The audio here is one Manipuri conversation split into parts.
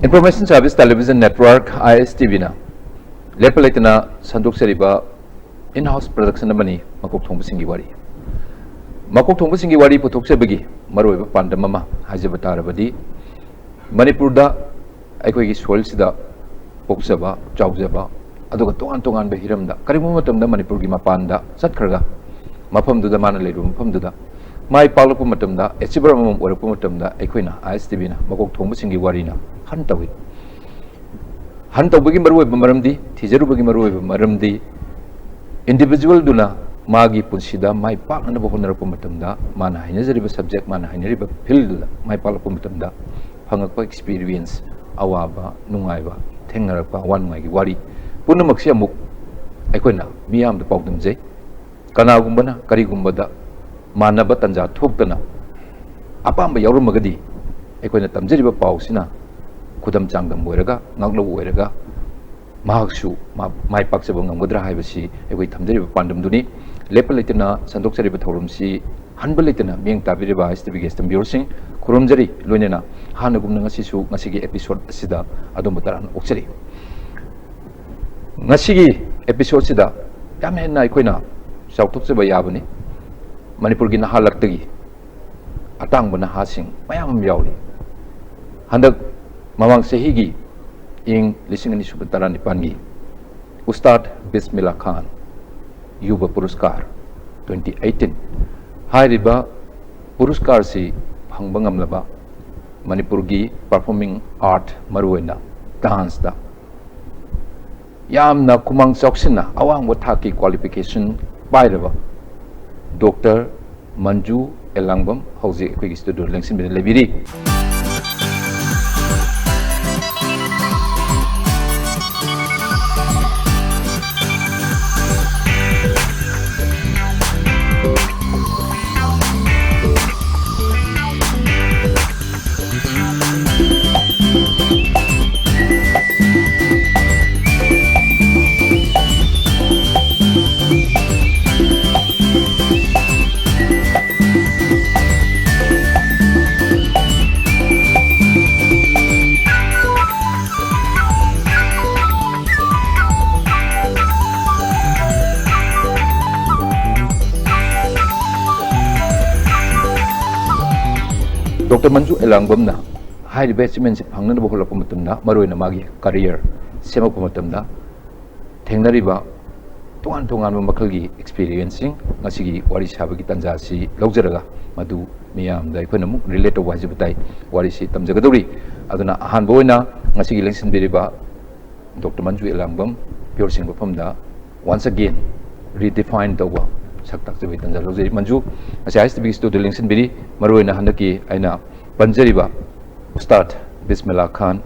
Information Service Television Network ISTV na lepalaitana sandok in-house production namani Makokthongbasingi Wari. Makokthongbasingi Wari puthokjabagi maroiba pandam ama hajaba tarabadi Manipurda aikoigi soil sida poksaba chaujaba aduga tongan ba hiramda karimu matamda Manipurgi mapanda satkhraga mafamduda mana leiru mafamduda mai palapu matamda achiever amam orapu matamda aikoina ISTV na Makokthongbasingi Wari na han tawbagi maroiba maramdi thijarubagi maroiba maramdi individual duna magi punsida mai pakna ba honarapu matamda mana hainajariba subject mana hainariba field dula mai palapu matamda phangakpa experience awaba nungaiba thengarakpa wanungai wari punamakse amuk aikoina miyam da paudamjai kanagumbana karigumbada manaba tanja thoktana apamba yaurumagadi aikoina tamjariba pausina kudam changdam oiraga ngaklo oiraga mahaksu mai paksaba ngamgadra haibasi aikoi thamjariba pandamduni lepalaitana sandokjariba thorumsi hanbalaitana mieng tabiriba ISTV guest viewers kurumjari loinena hanagumna ngasisu ngasigi episode asida adom taran oksari ngasigi episode sida yam henna aikoina sauthokjaba yabani manipurgi na halaktagi atangba na hasing mayam yauli handak mamang sehigi ing lisingani subataran ipangi Ustad Bismillah Khan Yuba Puruskar 2018 hairiba puruskar si hangbangam laba Manipurgi performing art maruena dance da yamna kumang soksina awang wathaki qualification bairaba Dr.Manju Elangbam hauji ekwigi studio lengsin bin lebiri Dr.Manju Elangbam na high achievements hangna ba holakpa matamda maroina magi career semakpa matamda thengnariba tongan makhalgi experiencing ngasigi wari sabagi tanja si laujaraga madu miyam da ikona mu relate wa jibatai wari si tamjagadori aduna ahan boina ngasigi lengsin biriba Dr.Manju Elangbam pure sing bafamda once again redefine the wa saktak se tanja laujari manju asa ISTV studio lengsin biri maroina handaki aina panjariba Ustad Bismillah Khan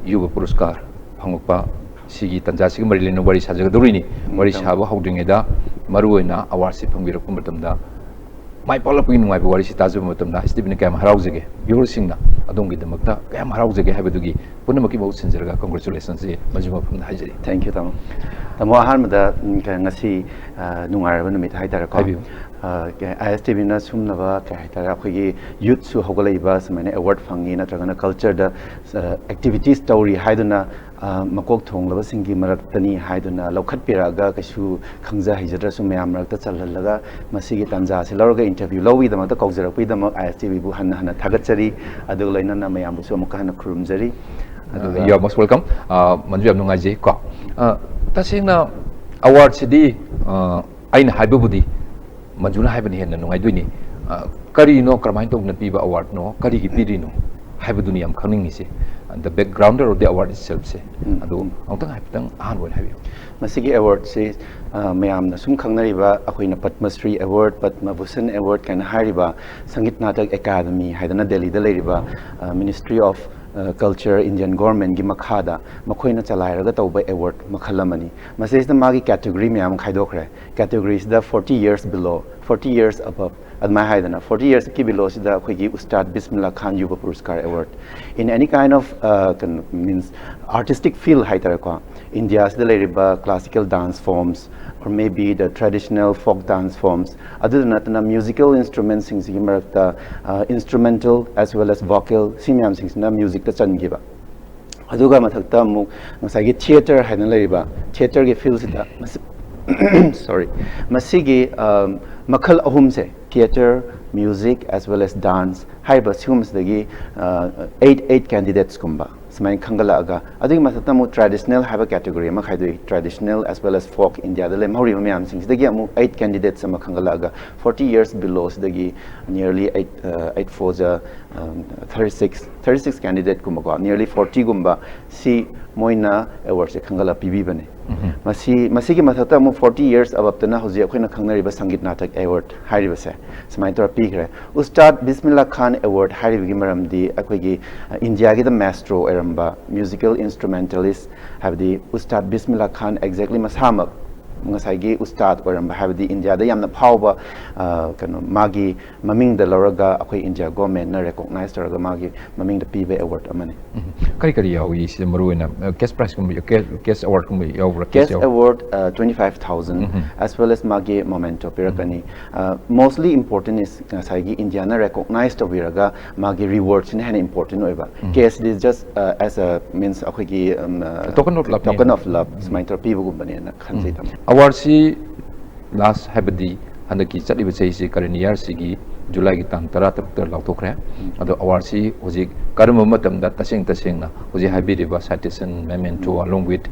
Yuba Puruskar phangukpa sigi tanja sigi marilino wari sajagadori wari saba haudringeda maruina award si phangbirakpa matamda mai palapgi nungai wari si tajaba matamda ISTV na kayam haraujage viewers singna adongi damakta kayam haraujage habadugi punamaki bahut sinjaraga congratulations je majuma phangna haijari thank you tamo ahanmada ngasi nungaraba numit haidara ko ISTV na sumnaba kaitara akhoi youth su hogalaiba samane award phangi natragana culture da activity story haiduna Makokthongbasingi maraktani haiduna lokhat piraga kasu khangja hijadra su mayam rakta chalhalaga masigi tanja se loroga interview lowi dama ta kaujara pui dama ISTV bu hanna thagachari adu laina na mayam bu su amka hana khurumjari you are most welcome manju am nungaji ko tasingna award sidi aina haibubudi manjuna haibani henna nungai duini kari no kramai tongna piba award no kari gi piri no haibaduni am khangning se and the backgrounder of the award itself se adu angtang haibtang ahan won habi masigi award se mayam na sum khangnariba akoina Padma Shri award Padma Bhushan award kan hariba Sangit Natak Academy haidana Delhi da leiriba Ministry of Culture Indian government gi makhada makhoina chalairaga tawba award makhalamani masisda magi category mayam khaidokre categories the 40 years below 40 years above adma haidana 40 years ki below sida khoigi Ustad Bismillah Khan Yuba Puruskar award in any kind of means artistic field haitara ko India's the leriba classical dance forms or maybe the traditional folk dance forms other than that musical instruments sing marakta instrumental as well as vocal simyam sing na music ta changiba ꯑꯗꯨꯒ ꯃꯊꯛꯇ ꯑꯃꯨꯛ ꯉꯁꯥꯏꯒꯤ ꯊꯤꯌꯦꯇꯔ ꯍꯥꯏꯅ ꯂꯩꯔꯤꯕ ꯊꯤꯌꯦꯇꯔꯒꯤ ꯐꯤꯜꯁꯤꯗ sorry masigi makhal ahumse theater music as well as dance haiba sigumsdagi 8 candidates kumba smai khangala aga adigi mathata mu traditional haiba category ama khaidoi traditional as well as folk india da lem hori myam sing sidagi amu 8 candidates ama khangala aga 40 years below sidagi nearly 8 for the 36 candidate kumba ko nearly 40 gumba si moina awards e khangala pibi bane masigi mathata mu 40 years abaptana hoji akhoi na khangnari ba sangit natak award hairi base smai tor pigre ustad bismillah khan award hairi gi maram di akhoi gi india gi the maestro eramba musical instrumentalist have the ustad bismillah khan exactly masamak ngasai ustad oramba have the india da yamna phawba kano magi maming da loraga akhoi india government na recognize toraga magi maming da pibe award amane kari kari yawi si maruina cash prize kum cash award kum yawra cash award 25000 as well as magi momento pirakani mostly important is ngasai gi india na recognize to biraga magi rewards in hand important oiba cash is just as a means akhoi gi token of love smai tor pibu gumbane na khanjai tam award si last habdi handaki chaliba sei si current year sigi July ki tang tara tak lauthokre ado award si hoji karma matam da taseng na hoji habiriba citation memento along with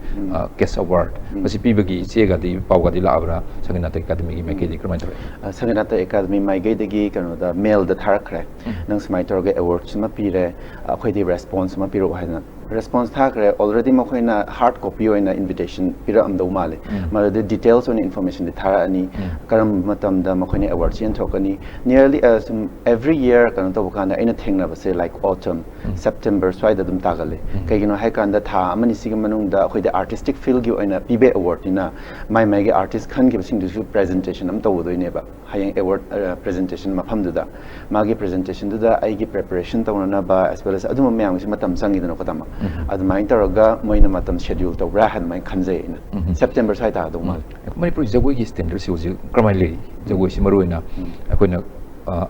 case award masi pibagi chega di pawga di labra sanginata academy gi meke di krama tore sanginata academy mai ge degi kano da mail da tharakre nang smai torge award sima pire akhoi di response ma piro haina response thakre already makoina hard copy oina invitation pira amdo male mara the details on information di thara ani karam matam da makoina award chen thokani nearly every year kan to bukanda ina thengna base like autumn September swai da dum tagale kaigino hai kan da tha amani sig manung da khoi da artistic field gi oina pibe award ina mai gi artist khan gi sing du presentation am to doi ne ba hayang award presentation mafam du da magi presentation du da ai gi preparation to na ba as well as adum myang si matam sangi da no kodama adumai taraga moina matam schedule to ra han mai khanjai ina September swai ta do mal manipur jagoi gi standard si hoji kramai le jagoi si maruina akoina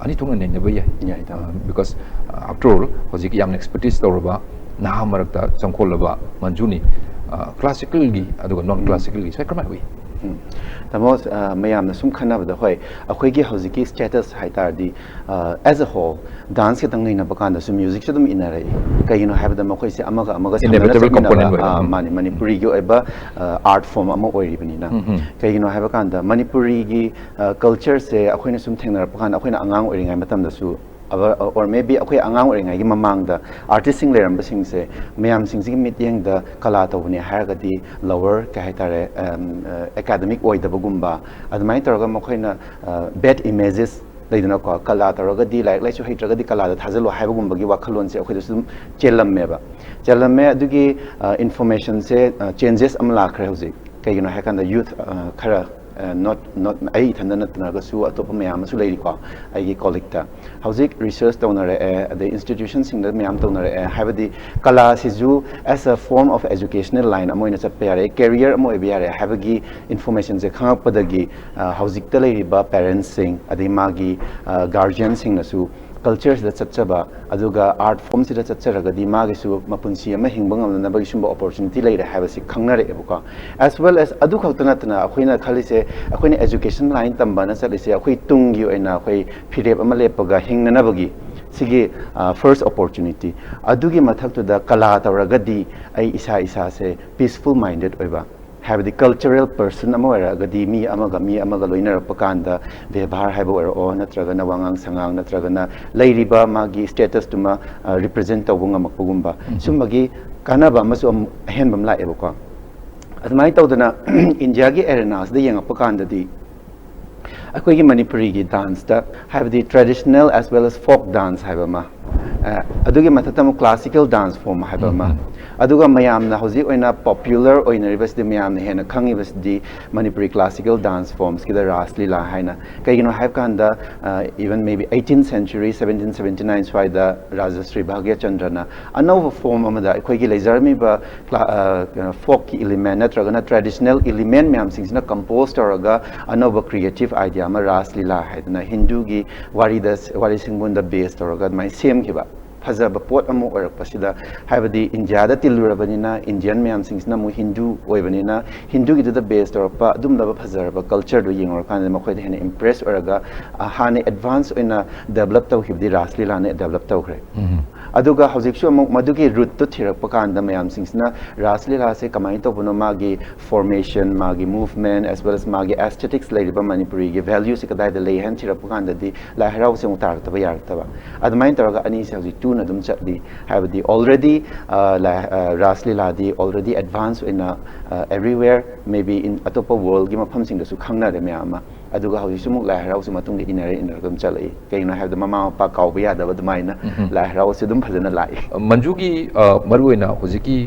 ani thungna ne ba ya because after all hoji ki yam expertise tawraba na marakta changkholaba manjuni classical gi aduga non classical gi sai kramai wi tamos mayam na sum khana bada hoi akhoi gi hoji ki status haitar di as a whole dance ke tangai na bakan da su music se dum inare kai you know have the makhoi se amaga inevitable component manipuri gi eba art form ama oiri bani na kai you know have kan da manipuri gi culture se akhoi na sum thengna bakan akhoi na angang oiri ngai matam da su or maybe akhoi angang oringai gi mamang da artist sing leram sing se mayam sing sing meeting da kala to bune harga di lower ka haitare academic oi da bagumba admai taraga makhoi na bad images leidana ko kala taraga di like lai chu haitaraga di kala da thajalo haibagumba gi wakhalon se akhoi sum chelamme adugi information se changes am la khre hoji kai gino hakan da youth khara not ai thandana tanaga su atopa mayam su leiri ko ai gi collector hauzik research donor the institutions sing da mayam donor have the kala siju as a form of educational line amoina chap yare career amoy bi yare have gi information je khang padagi hauzik ta leiri ba parents sing adai magi guardians sing na su cultures da chachaba aduga art forms da chacharaga di magi su mapunsi ama hingbang amna bagi sumba opportunity leire have si khangnare ebuka as well as adu khautana tana akhoi khalise akhoi education line tamba na chalise akhoi tungi oina akhoi phirep ama lepaga hingna na bagi sigi first opportunity adugi mathak to da kala tawraga di ai isa se peaceful minded oiba have the cultural person amora gadi mi amaga loina pakanda bebhar haibo or natraga na wangang sangang natraga na leiriba magi status tuma represent tawunga makugumba sumagi kanaba masu henbam la eboko admai tawdana india gi arenas de yang pakanda di akoi gi manipuri gi dance da have the traditional as well as folk dance haibama adugi mathatam classical dance form haibama aduga mayam na hoji oina popular oina ribas de mayam na hena khangi bas di manipuri classical dance forms ki da ras lila haina kaigino have kan da even maybe 18th century 1779 swai da rajasri bhagya chandrana anova form amada koi gi lejarmi ba folk element natraga traditional element mayam sing na composed oraga anova creative idea ma ras lila haina hindu gi wari singmun da based oraga mai same ki ba फजब पोट अमु ओरकपसिदा हाइबदि इंडिया दा तिलुरबनिना इंडियन मैम सिंगना मु हिंदू ओइबनिना हिंदू की द बेस तोरपा अदुम दब फजरब कल्चर दो यिंगर कान मखोय हेन इंप्रेस ओरगा हाने एडवांस ओइना डेवलप तौ हिबदि रासलीला ने डेवलप तौखरे अदुगा हौजिकसु अमु मदुगी रूट तो थिरकप कान मैम सिंगना रासलीला से कमाई तौबनो मागी फॉर्मेशन मागी मूवमेंट एज वेल एज मागी एस्थेटिक्स लेरिबा मणिपुरी गी वैल्यू से कदाय द लेहन थिरकप कान ददि लाई हराव से मुतारतबा यारतबा अदमाइन तौरगा अनि से हौजिक टू न दुम चटली हाइबदि ऑलरेडी रासलीला दी already advance in everywhere may be in अतोप वर्ल्ड की मफम सिंगसु खंगनारे मैम अदुगा हौजिकसु मुक लाई हराव से मतुंग इनरे इनरगम चलई कइना हाइबद ममा मपा काउबा यादब दमाइना लाई हराव से दुम फजना लाई मंजू की मरुइना हौजिकी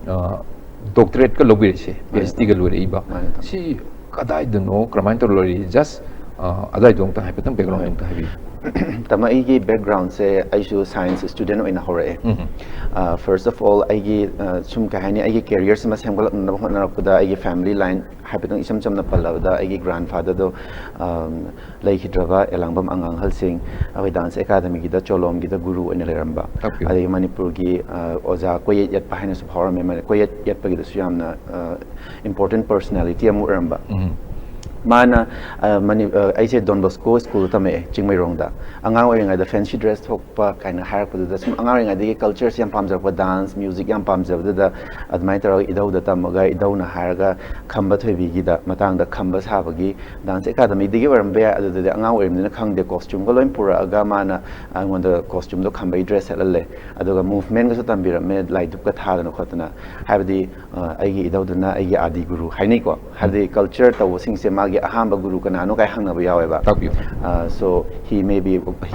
डॉक्टरेट का लोबिरसे पीएचडी का लोरेइबा सी कदाय दनो क्रमाइन तो लोरी जस्ट अदाय दोंग ता हाइपतम बैकग्राउंड ता हाइबी तमाई की बैकग्राउंड से आइसु साइंस स्टूडेंट ओइना होरे फर्स्ट ऑफ ऑल आइगी सुम कहानी आइगी करियर से मसेमगल नरपदा आइगी फैमिली लाइन हाइपतम इसम चमना पल्लबदा आइगी ग्रैंडफादर दो लेखिद्रबा एलांगबम अंगांग हलसिंग अबै डांस एकेडमी की द चोलोम की द गुरु ओइना लेरंबा आइ मणिपुर की ओजा कोय यत पाहिना सु फॉरम में कोय यत पगी दसु यामना इंपोर्टेंट पर्सनालिटी अमु रंबा माना मनी ऐसे डॉन बॉस्को स्कूल तमे चिंगमैरोंगदा अंगांग ओइरिंगादा फैंसी ड्रेस थोकपा काइना हारपदुदा सुम अंगांग ओइरिंगादि कल्चर से याम पामजरपा डांस म्यूजिक याम पामजबदुदा अदमाइ तरग इदौदा तमगा इदौना हारगा खंबा थोइबिगिदा मतांगदा खंबा साबगी डांस एकेडमी दिगे वरमबे अदुदा अंगांग ओइरिमदिना खंगदे कॉस्ट्यूम को लोइन पुरागा माना अंगोंदा कॉस्ट्यूम दो खंबा ड्रेस हेलले अदुगा मूवमेंट गसु तंबिरमे लाइटुप का थादना खोतना हाइबदि आइगी इदौदना आइगी आदि गुरु हाइनैको हाइबदि कल्चर तवसिंग से ahamba guru kanano kai hangna yawe ba so he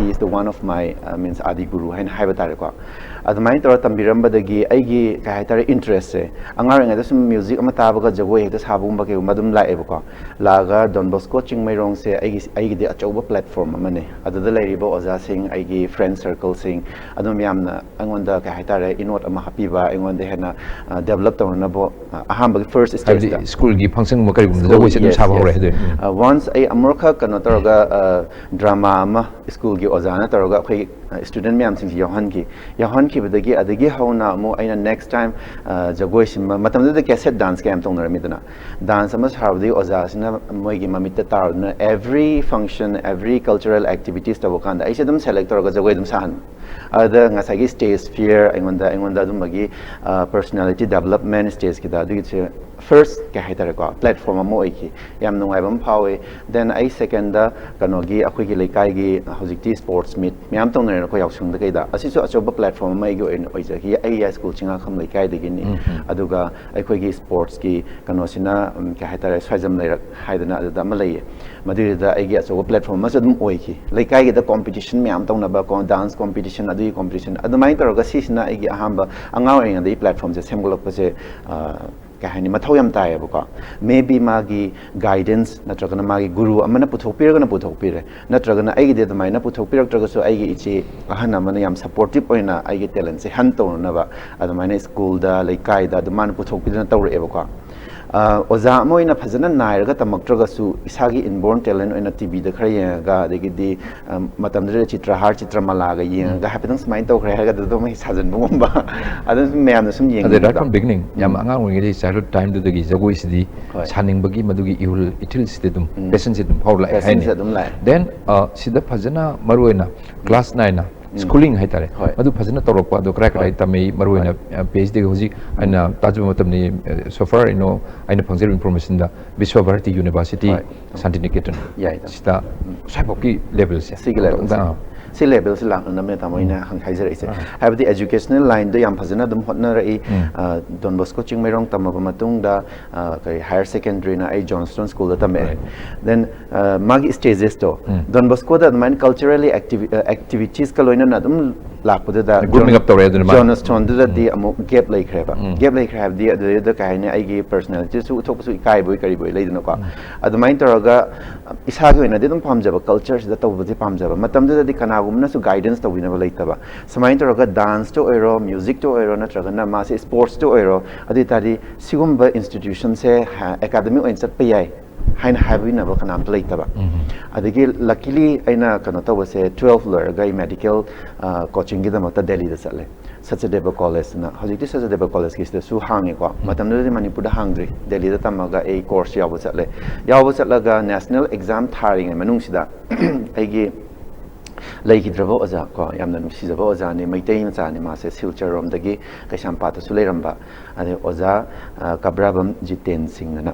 is the one of my means adi guru hain haibatare ko admai tor tambiramba dagi aigi kai tare interest se angarenga da sum music ama tabaga jagoi hekta sabum ba ke madum la eba ko laga Don Bosco chingmairong se aigi de achoba platform amane adada lairiba oza sing aigi friend circle sing adum yamna angonda kai tare inot ama happy ba angonda hena develop tawna bo ahamba first stage da school gi function mo kari gum jagoi se dum sabang re once I amurkha kano taroga drama ama school gi ozana taroga khoi student myam sing yohan ki badagi adagi hauna mo aina next time jagoi sim matam da cassette dance game tong ramidana dance ama harvadi oza sina moi gi mamit tarna every function every cultural activities tabokanda I sedum select taroga jagoi dum sahan ada ngasagi stage fear aingonda dum magi personality development stage ki da adu first ka haitare ko platform mo iki yam nungai bam phawe then I second da kanogi akhoi gi lekai gi hojikti sports meet myam tong ne ko yaksung da kaida asisu achoba platform mai gi oin oija gi ai school chinga kham lekai de gi ni aduga akhoi gi sports gi kano sina ka haitare swaijam leirak haidana da ma lei madu da ai gi achoba platform ma sadum oi ki lekai gi da competition myam tong na ba ko dance competition adu competition adumai taroga sisina ai gi ahamba angaw ai ngai platform je semgolok pa je kahani mathau yam tai ba ko maybe magi guidance natragana magi guru amana puthokpiragana puthokpire natragana ai gi de mai na puthokpirak traga so ai gi ichi ahana mana yam supportive oina ai gi talent se han to na ba adamana school da laikai da man puthokpidana tawre ba ko oza moina phajana nairaga tamaktraga su isagi inborn talent oina tv da khara yenga degidi matam de chitra har chitra mala ga yenga happenings mind to khara ga do mai sajan bomba adan meyam sum yenga right from beginning yam angang ngi childhood time do gi jagoi sidi saning bagi madugi ihul itil sidum passion sidum paula hai then sida phajana maruina class 9 na schooling hai tare adu phajana torokpa do crack right tamei maruina phd hoji aina tajuma matamni so far you know aina phangzer information da Vishwa Bharati University Santiniketan sita saboki level se sig level si level se lang na me tamoina hang khaizer ise have the educational line do yam phajana dum hotna rai Don Bosco chingmairong tamaba matung da kai higher secondary na ai Johnston school da tame then magi stages to Don Bosco da man culturally activities ka loina na dum lakpada da grooming up to red Johnston da di amo gap like reba gap like have the kai ne ai gi personality su thok su kai boy kari boy leidna ko admain toroga isa go ina dum pamjaba culture da to budi pamjaba matam da di kana gumna su guidance to winaba leitaba samain toroga dance to oiro music to oiro na tragana ma se sports to oiro adi tari sigumba institution se academy oin sat payai haina habina ba kanam plate ba adagi luckily aina kana to was 12 lor ga medical coaching gi da mata Delhi da chale Sachadeva college na hojikti Sachadeva college ki su hangi ko matam de Manipur da hangri Delhi da tamaga a course yawo chatlaga national exam tharing manung sida aigi leikidrabo oza ko yamna nusijabo oza ni maitai macha ni ma se silchar rom dagi kaisam pata su leiramba ade oza kabrabam jiten singh na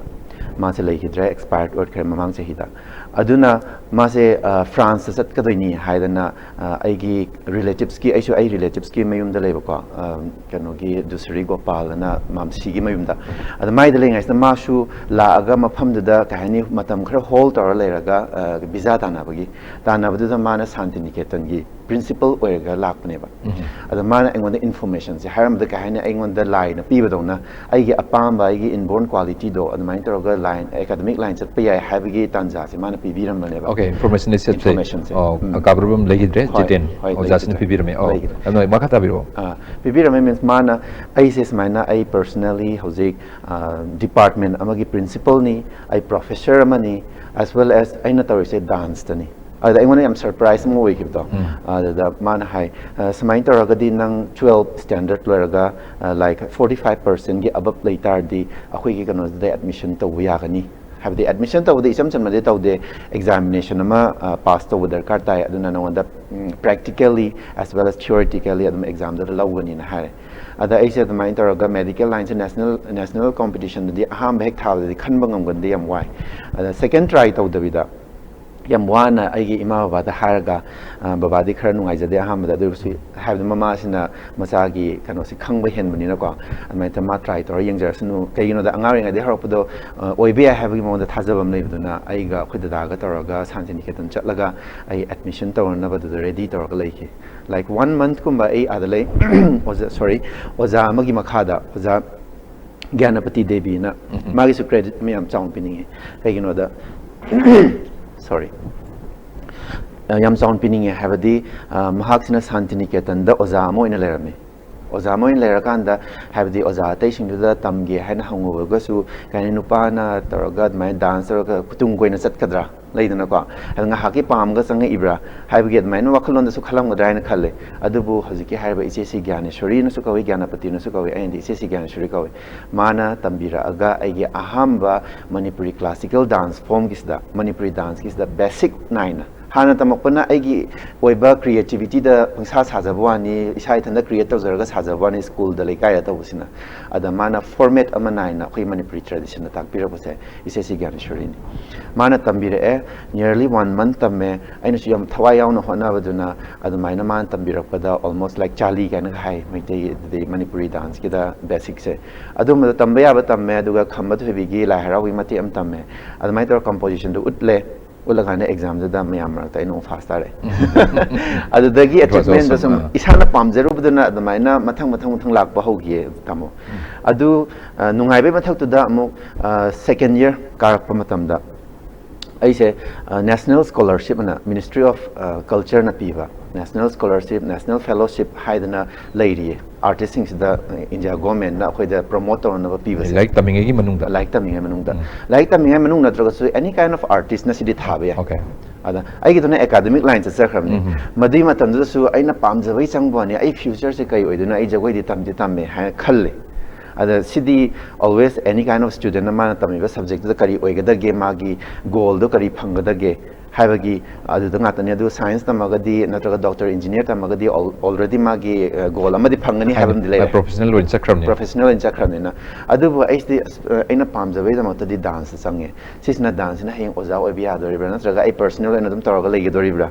ma se leikidra expired word kare mamang se hida aduna ma se France sat kadoini haidana aigi relatives ki aisu ai relatives ki mayum da leba ko kano gi dusri gopal na mamsi gi mayum da ad mai da lengai sta ma su la aga mafam da kahani matam khara hold tor leraga visa dana bagi dana badu da mana santiniketan gi principal oirga lakpne ba ad mana engon da information se haram da kahani engon da line pi badona aigi apam ba aigi inborn quality do ad mai tor ga line academic line chat pi ai habigi tanja se mana pi biram ne ba okay information is set oh kabrabam legidre jiten oh jasne pibirame oh no makata biro pibirame means mana ai se smaina ai personally hojik department amagi principal ni ai professor amani as well as aina tawri se dance tani ada I am surprised mo we kibto da man hai samain taraga di nang 12 standard laraga like 45% gi above later di akhui gi kano da admission to ya gani have the admission to the isam chan made to the examination ama pass to the karta aduna no da practically as well as theoretically adum exam da lawani na hai ada I said my taraga medical lines national competition di aham hek thaw di khanbangam gan di am wai ada second try to the vida yam wana aigi ima baba da harga baba di khara nungai jade aham da du si have the mama sina masagi kano si khangba hen bani na ko amai ta ma try to yeng jar sunu kaigino da angari ngai de harop do oibe have gi mo da thajabam nei buduna aiga khud da ga toroga sanjin niketan chatlaga ai admission to na badu ready to ga leiki like 1 month kumba ai adale oza amagi makhada oza Gyanapati Devi na magi su credit me am chang piningi kaigino da sorry yam sound pinning have the mahaksina santiniketan da oza mo in lerame oza mo in lerakanda have the oza taising da tamge haina hangu ga su kaini nupa na taragad mai dancer ka kutung goina sat kadra leidana ko nga haki pam ga sanga ibra have get mai no wakhalon da su khalam ga daina khalle adubu haziki haiba ichesi gyaneshwari na su kawi gyanapati na su kawi aindi ichesi gyaneshwari kawi mana tambira aga aigi ahamba Manipuri classical dance form kisda Manipuri dance kisda basic 9 hana tamakpana aigi oiba creativity da pangsa sajabwani isai thanda create tawzarga sajabwani school da lekai ta busina ada mana format ama naina khoi Manipuri tradition ta takpira bose isesi gyaneshwari ni mana tambira nearly 1 month tamme aina su yam thawai yaw na hona baduna adu maina man tambira pada almost like chali kana hai maite the Manipuri dance ki da basic se adu ma tambaya ba tamme aduga khambat hebigi la harawi mati am tamme adu mai tor composition do utle ulagana exam da mayam rakta ino fast tare adu dagi achievement da sum isana pamjeru buduna adu maina mathang lakpa hogie tamo adu nungai be mathak tu da mo second year karakpa matam da I say national scholarship na Ministry of Culture na piva national scholarship national fellowship haidana lady artisting da India government na khoi da promoter na piva like tamingi gi manung da like tamingi manung na troga so any kind of artist na sidi thabe ya okay ada ai gi tona academic line cha khamni madi matam da su aina pamjabai changbani ai future se kai oiduna ai jagoi di tamme ha khalle ada sidi always any kind of student na mana tamiba subject da kari oigada ge magi goal do kari phangada ge haibagi adu da ngata ne adu science tamagadi natraga doctor engineer tamagadi already magi goal amadi phangani haibam dilay professional in chakram na adu bu ai aina pamjabai da mata di dance sange sisna dance na heng oza oibia doribra natraga ai personal na dum taraga legi doribra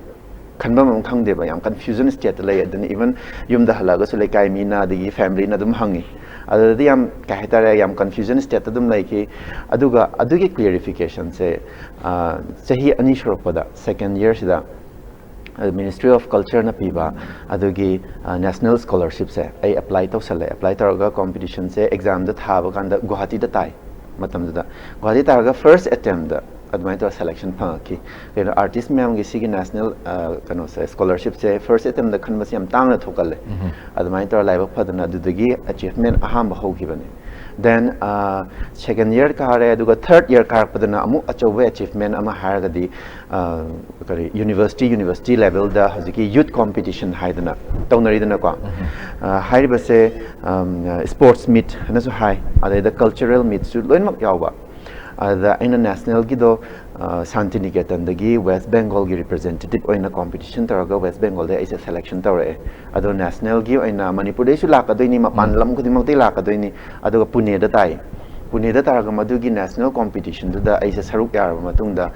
khanba mam khangde ba yam confusion state lay adun even yum da halaga su lekai mina digi family na dum hangi adadi yam kahitare yam confusion state dum like aduga adugi clarification se sahi ani shropada second year sida Ministry of Culture na piba adugi national scholarship se ai apply to sale apply taraga competition se exam da thaba kanda Guwahati da tai matam da Guwahati taraga first attempt da admire selection phaki the artist myam gi sigi national kano scholarship se first attempt da khanba siam tang na thokale admire live phadana dudagi achievement aham hogi bane then second year kare aduga third year karpadana amu achoba achievement ama haragadi university level da haziki youth competition haidana taunaridana ko hairibase sports meet hanasu hai ada cultural meet su loinmak yawba ada ina national gido Santiniketan dagi West Bengal gi representative oina competition taraga West Bengal de aisa selection tawre ado national gi oina Manipur de su lakadoini mapan lam khudimak de lakadoini ado Pune da tai Pune da taraga madugi national competition da aisa saruk yar matungda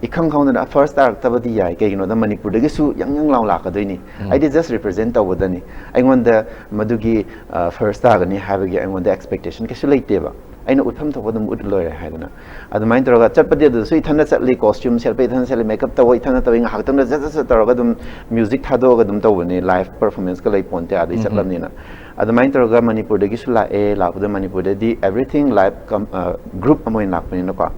ikhang khawna first tarak tabadi yai kegino da Manipur de su yang law lakadoini I did just represent tawdani I want the madugi first tagani habagi I want the expectation kesu leiteba I know uttam tawad dum ut loy haidana adu main taraga chapadi du sui thana chatli costume selpe thana sel makeup tawi thana tawing haktam na jasa taraga dum music thado ga dum tawni live performance ka lai ponte adi chatlamni na adu main taraga Manipur de gisula la puda Manipur de di everything live group amoin lakpani na ko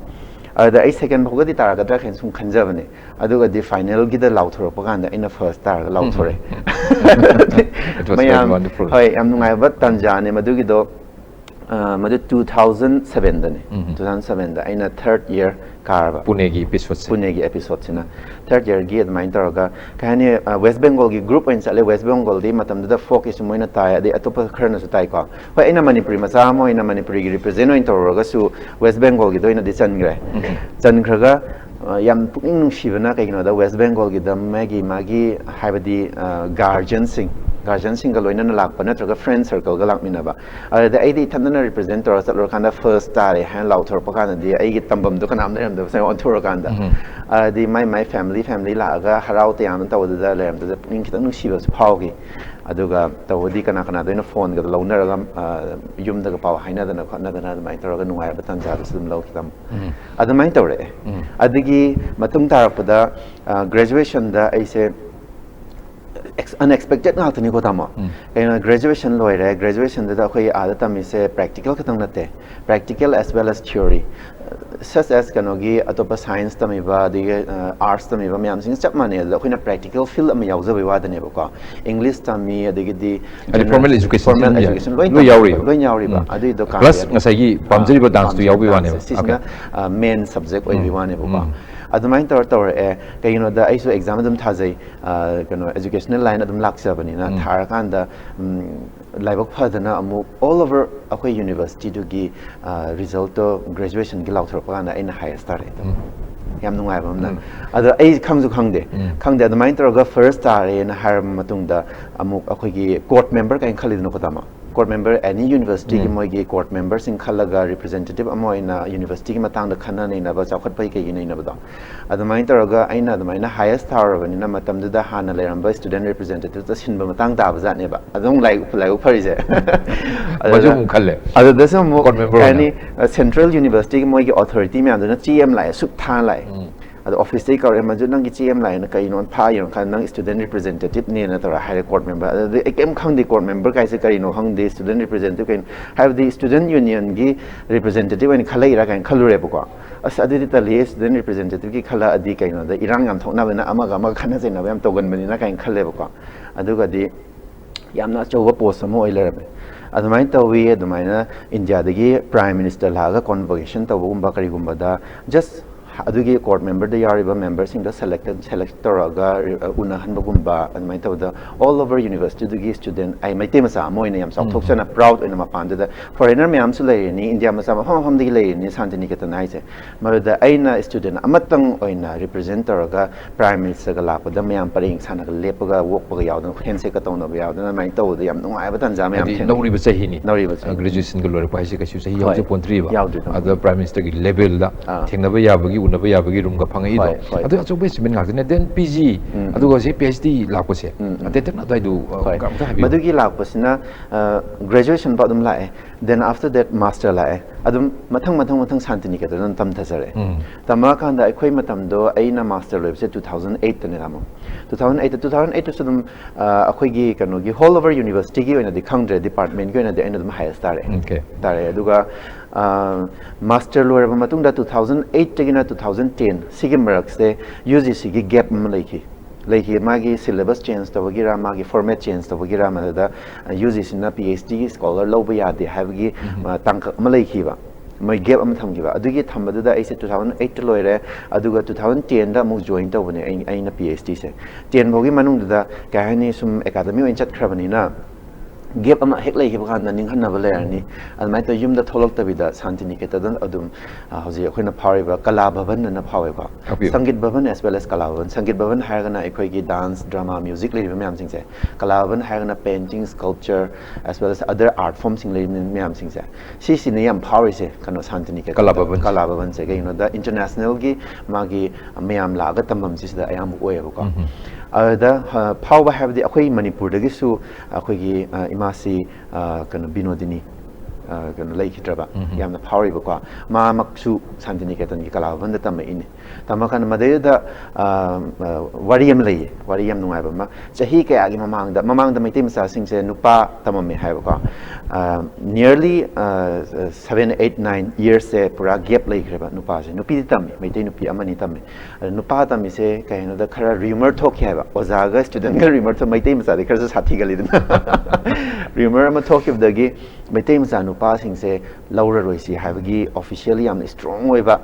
ada ai second bhogadi taraga dra khen sum khanjabani aduga di final gi da lauthor paganda in first taraga lauthore It was very wonderful. Hoy am nungai ba tanjane madugi do madu 2007 dani 2007 da aina third year karba Pune gi episode sina third year gi admain taraga kahani West Bengal gi group in sale West Bengal di matam da focus moina tai ade atopa kharna su tai ko hoi aina Manipuri masa mo aina Manipuri gi represent oin taraga su West Bengal gi doina di changre changraga yam pukning nungsibana kaigino da West Bengal gi da magi haibadi guardian single loina lakpa natraga friend circle ga lakmina ba ada ai di thandana represent tor satlor kanda first star hand lauthor pakana di ai gi tambam du kanam neram da sai on thor kanda di my family la ga harau te am taw da lem da ning kitang nusiba phawgi aduga tawdi kana doina phone ga launaraga yum da ga paw haina da khotna da mai taraga nungai ba tanja da sum lau kitam adamai tawre adigi matung tarapada graduation da aise unexpected na tani ko tama graduation loire graduation da khoi ada tami se practical katang nate practical as well as theory such as kanogi atopa science tami ba di arts tami ba myam sing chap mane da khoina practical field am yauza bai wa da ne ba ko english tami adigi di formal education lo yauri ba adu do ka plus ngasai gi pamjari ba dance tu yawi wa ne okay main subject oi wa ne ba adumai tor kayino da aisu exam adum thajai kano educational line adum laksabani na thar kanda laibok phadana amu all over akoi university du gi result to graduation gi lauthor pana in highest tare yam nungai bam na ada ai khangju khangde adumai tor ga first tare na har matung da amu akoi gi court member kain khalid no kotama court member any university ki moi gi court member sing khalaga representative amoi na university ki matang da khana nei na ba chawkhat pai ke gi nei na ba adumai taraga aina adumai na highest tower bani na matam da hana leram ba student representative ta sin ba matang da ba za ne ba adung lai phari je bajum khalle adu da sam any central university ki moi gi authority me anduna gm lai suk tha lai adu office take or emergency nang gm line na kai non pha yon kan nang student representative ne na tora high court member adu ekem khang di court member kai se kai no khang di student representative kan have the student union gi representative and khalai ra kan khalure ko as adu ta le student representative gi khala adi kai no da irang ngam thokna bena ama ga khana se na yam togan bani na kan khalle ko adu ga di yamna chowa post mo oiler be adumai tawi adumai India dagi prime minister laga convocation tawum ba kari gumba da just adugi court member the yariba members in the selector ga una han bagumba and my tawda all over university dugi student ai mai temasa moina yam sok thokchana proud in ma panda da foreigner me am su lei ni India ma sam ham digi lei ni santini ketan ai se mar da aina student amatang oina representer ga prime minister ga la da me am paring sana ga lepaga wok ga yawdan hen se ka tawna ba yawdan mai tawda yam nungai ba tan ja me am nauri ba sahi ni graduation ga lore pai se ka su sahi yaw je pontri ba ada prime minister gi level da thengna ba ya bagi unaba ya bagi room ga phangai do adu acho base men ngak ne then pg adu go se phd lakpo se ate tek na dai du kam ta habi madugi lakpo sina graduation ba dum lae then after that master lae adum mathang santini ke don tam thasare tamma kan da khoi matam do aina master lob se 2008 tane ramo 2008 so dum akhoi gi kano gi whole over university gi oina di khangdre department gi oina di aina dum highest tare okay tare aduga master lower matung da 2008 tegina 2010 sigi marak se UGC gi gap ma laiki Like magi syllabus change to bagira magi format change to bagira madada UGC na PhD scholar low ba yade habgi tangka malai khiba mai gap am thamgiba adugi thambadada aise 2008 loire aduga 2010 da mu join to bane aina PhD se 10 bogi manung da ka hani sum academy oin chat khrabani na gap ama hek lai hiba kan ning hanna bale ani almai to yum da tholok ta bida Santiniketan adum hoji akhoi na phariba kala bhavan na phawe ba sangit bhavan as well as kala bhavan sangit bhavan hargana akhoi gi dance drama music le myam sing se kala bhavan hargana painting sculpture as well as other art forms sing le myam sing se si ne yam phawe se kano Santiniketan kala bhavan se ga the international gi magi myam la ga tamam si da ayam oye ba da power have the akhoi Manipur da gi su akhoi gi imasi kana binodini kana lai khitraba yamna power ba kwa ma maksu Santiniketan gi kala bhavan da tam in tama kan madai da wari yam nungai ba ma chahi ka agi mamang da mai tim sa sing se nupa tamame hai ba kwa nearly 7 8 9 years se pura gap lai khre ba nupa se nupi tam mai te nupi amani tam nupa tam se ka ino da khara rumor thok hai ba oza ga student ga rumor to mai tim sa de khara sathi ga li rumor ma thok of da gi mai tim sa nupa sing se laura roi si hai ba gi officially am strong oi ba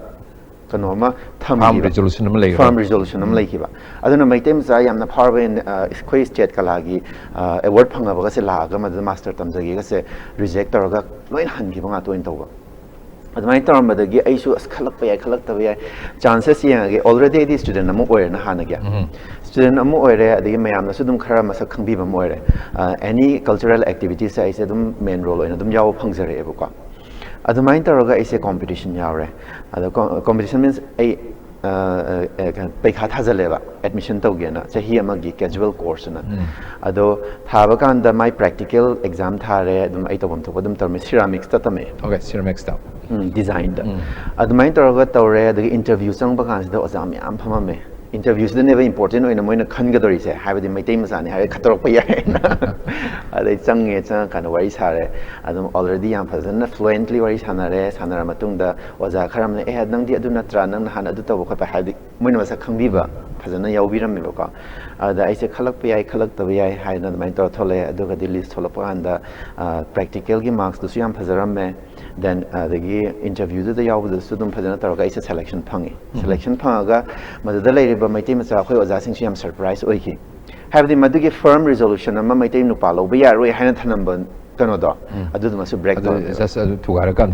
kanoma farm resolution am lei ba aduna maitem sa yamna power in square state kalagi award phanga ba se la ga ma master tamjagi ga se reject ga loin han gi banga to in to ba admai taram ba gi aisu khalak pa ya khalak ta ya chances ya ge already the student amu oir na hana gya student amu oire adi mayam na sudum khara masak khangbi ba moire any cultural activities sa ise dum main role oina dum yaw phangjare e ba adumai taraga ise competition yaure competition means a paikha thazaleba admission tawgena chahi amagi casual course na ado thaba kan da my practical exam thare adum ai tawam to adum tarme ceramics ta tame okay ceramics ta design da adumai taraga tawre the interview sang ba kan da exam yam phamame interviews the never important oina moina khangadori se habadi maitai masani ha khatorok pa yai na adai change cha kan wari sare adum already yam phazana fluently wari sanare sanara matung da oza kharam ne nang di adu natra nang han adu taw khapa hadi moina masa khangbi ba phazana yaubiram me ba ada aise khalak pa yai khalak taw yai ha na mai to thole adu ga di list thole pa anda practical gi marks du yam phazaram me then the interview the yaw the student phazana taraga aise selection phangaga madada lai ba mai team sa khoi oza sing siam surprise oi ki have the madugi firm resolution amma mai team nu palo ba ya roi haina thanam ban kano da adu masu break down just tugara kan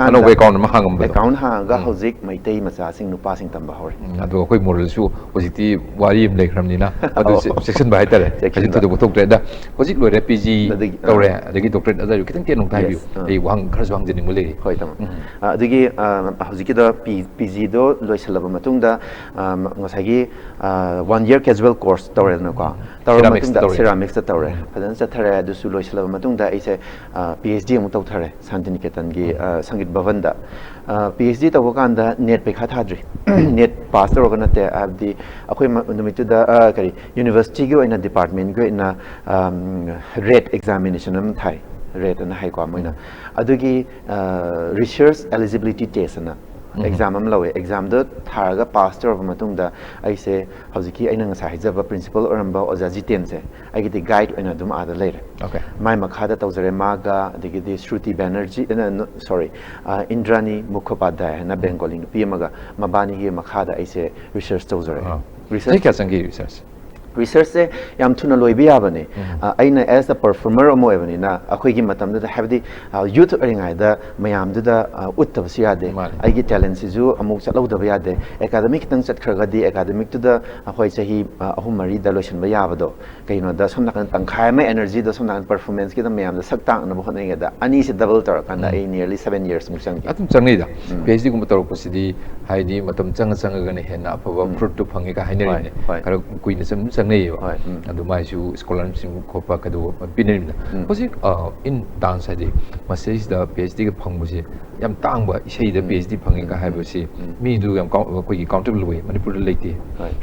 ano we count ma hangam ba account ha ga hozik mai team sa sing nu pa sing tam ba hore adu khoi moral su positive wari im lekram ni na adu section ba haitare kajin to do tok da hozik loi PG tore adagi doctorate adu kitang ke nong tai view ei wang khar swang jeni mule hoi tam adagi hozik da PG do loi salaba matung da ngasagi 1 year casual course tore na ka tore matung da ceramics tore adan sa thare adu su loi salaba matung da PhD amu tawthare Santiniketan gi sangit bhavan da PhD tawkanda net pekha thadri net pass tawgana te abdi akhoi numitu da kari university gi oina department gi na rate examination am thai rate na hai kwa moina adugi research eligibility test na exam am lawe exam do tharaga pass tawba matung da aise hojiki aina ngasa hijaba principal oramba ojaji ten se aigi guide oina dum ada later okay my makhada tawjare maga digi Shruti Banerjee sorry Indrani Mukhopadhyay na Bengali nu pimaga mabani gi makhada aise research tawjare research kya sangi research research se yam thuna loibi abane aina as a performer amo evani na akhoi gi matam da have the youth ringai da mayam da uttab siade ai gi talent si ju amuk chatlo da yade academic tang chat khraga di academic to da akhoi chahi ahum mari da lotion ba yabado kaino da somna kan tangkhai ma energy da somna performance ki da mayam da saktang na bhot ngai da ani se double tar kan da ai nearly 7 years mu chang atum changi da PhD gum tor ko sidi haidi matam chang ga ne hena phaba fruit to phangi ka hainari ne kar kuina sam nei adu mai su scholarship khopa ka do pinin hosi in dance adi masis da PhD ga phangbu se yam tang ba sei da PhD phangi ka haibu si mi du yam ko gi countable we manipur leite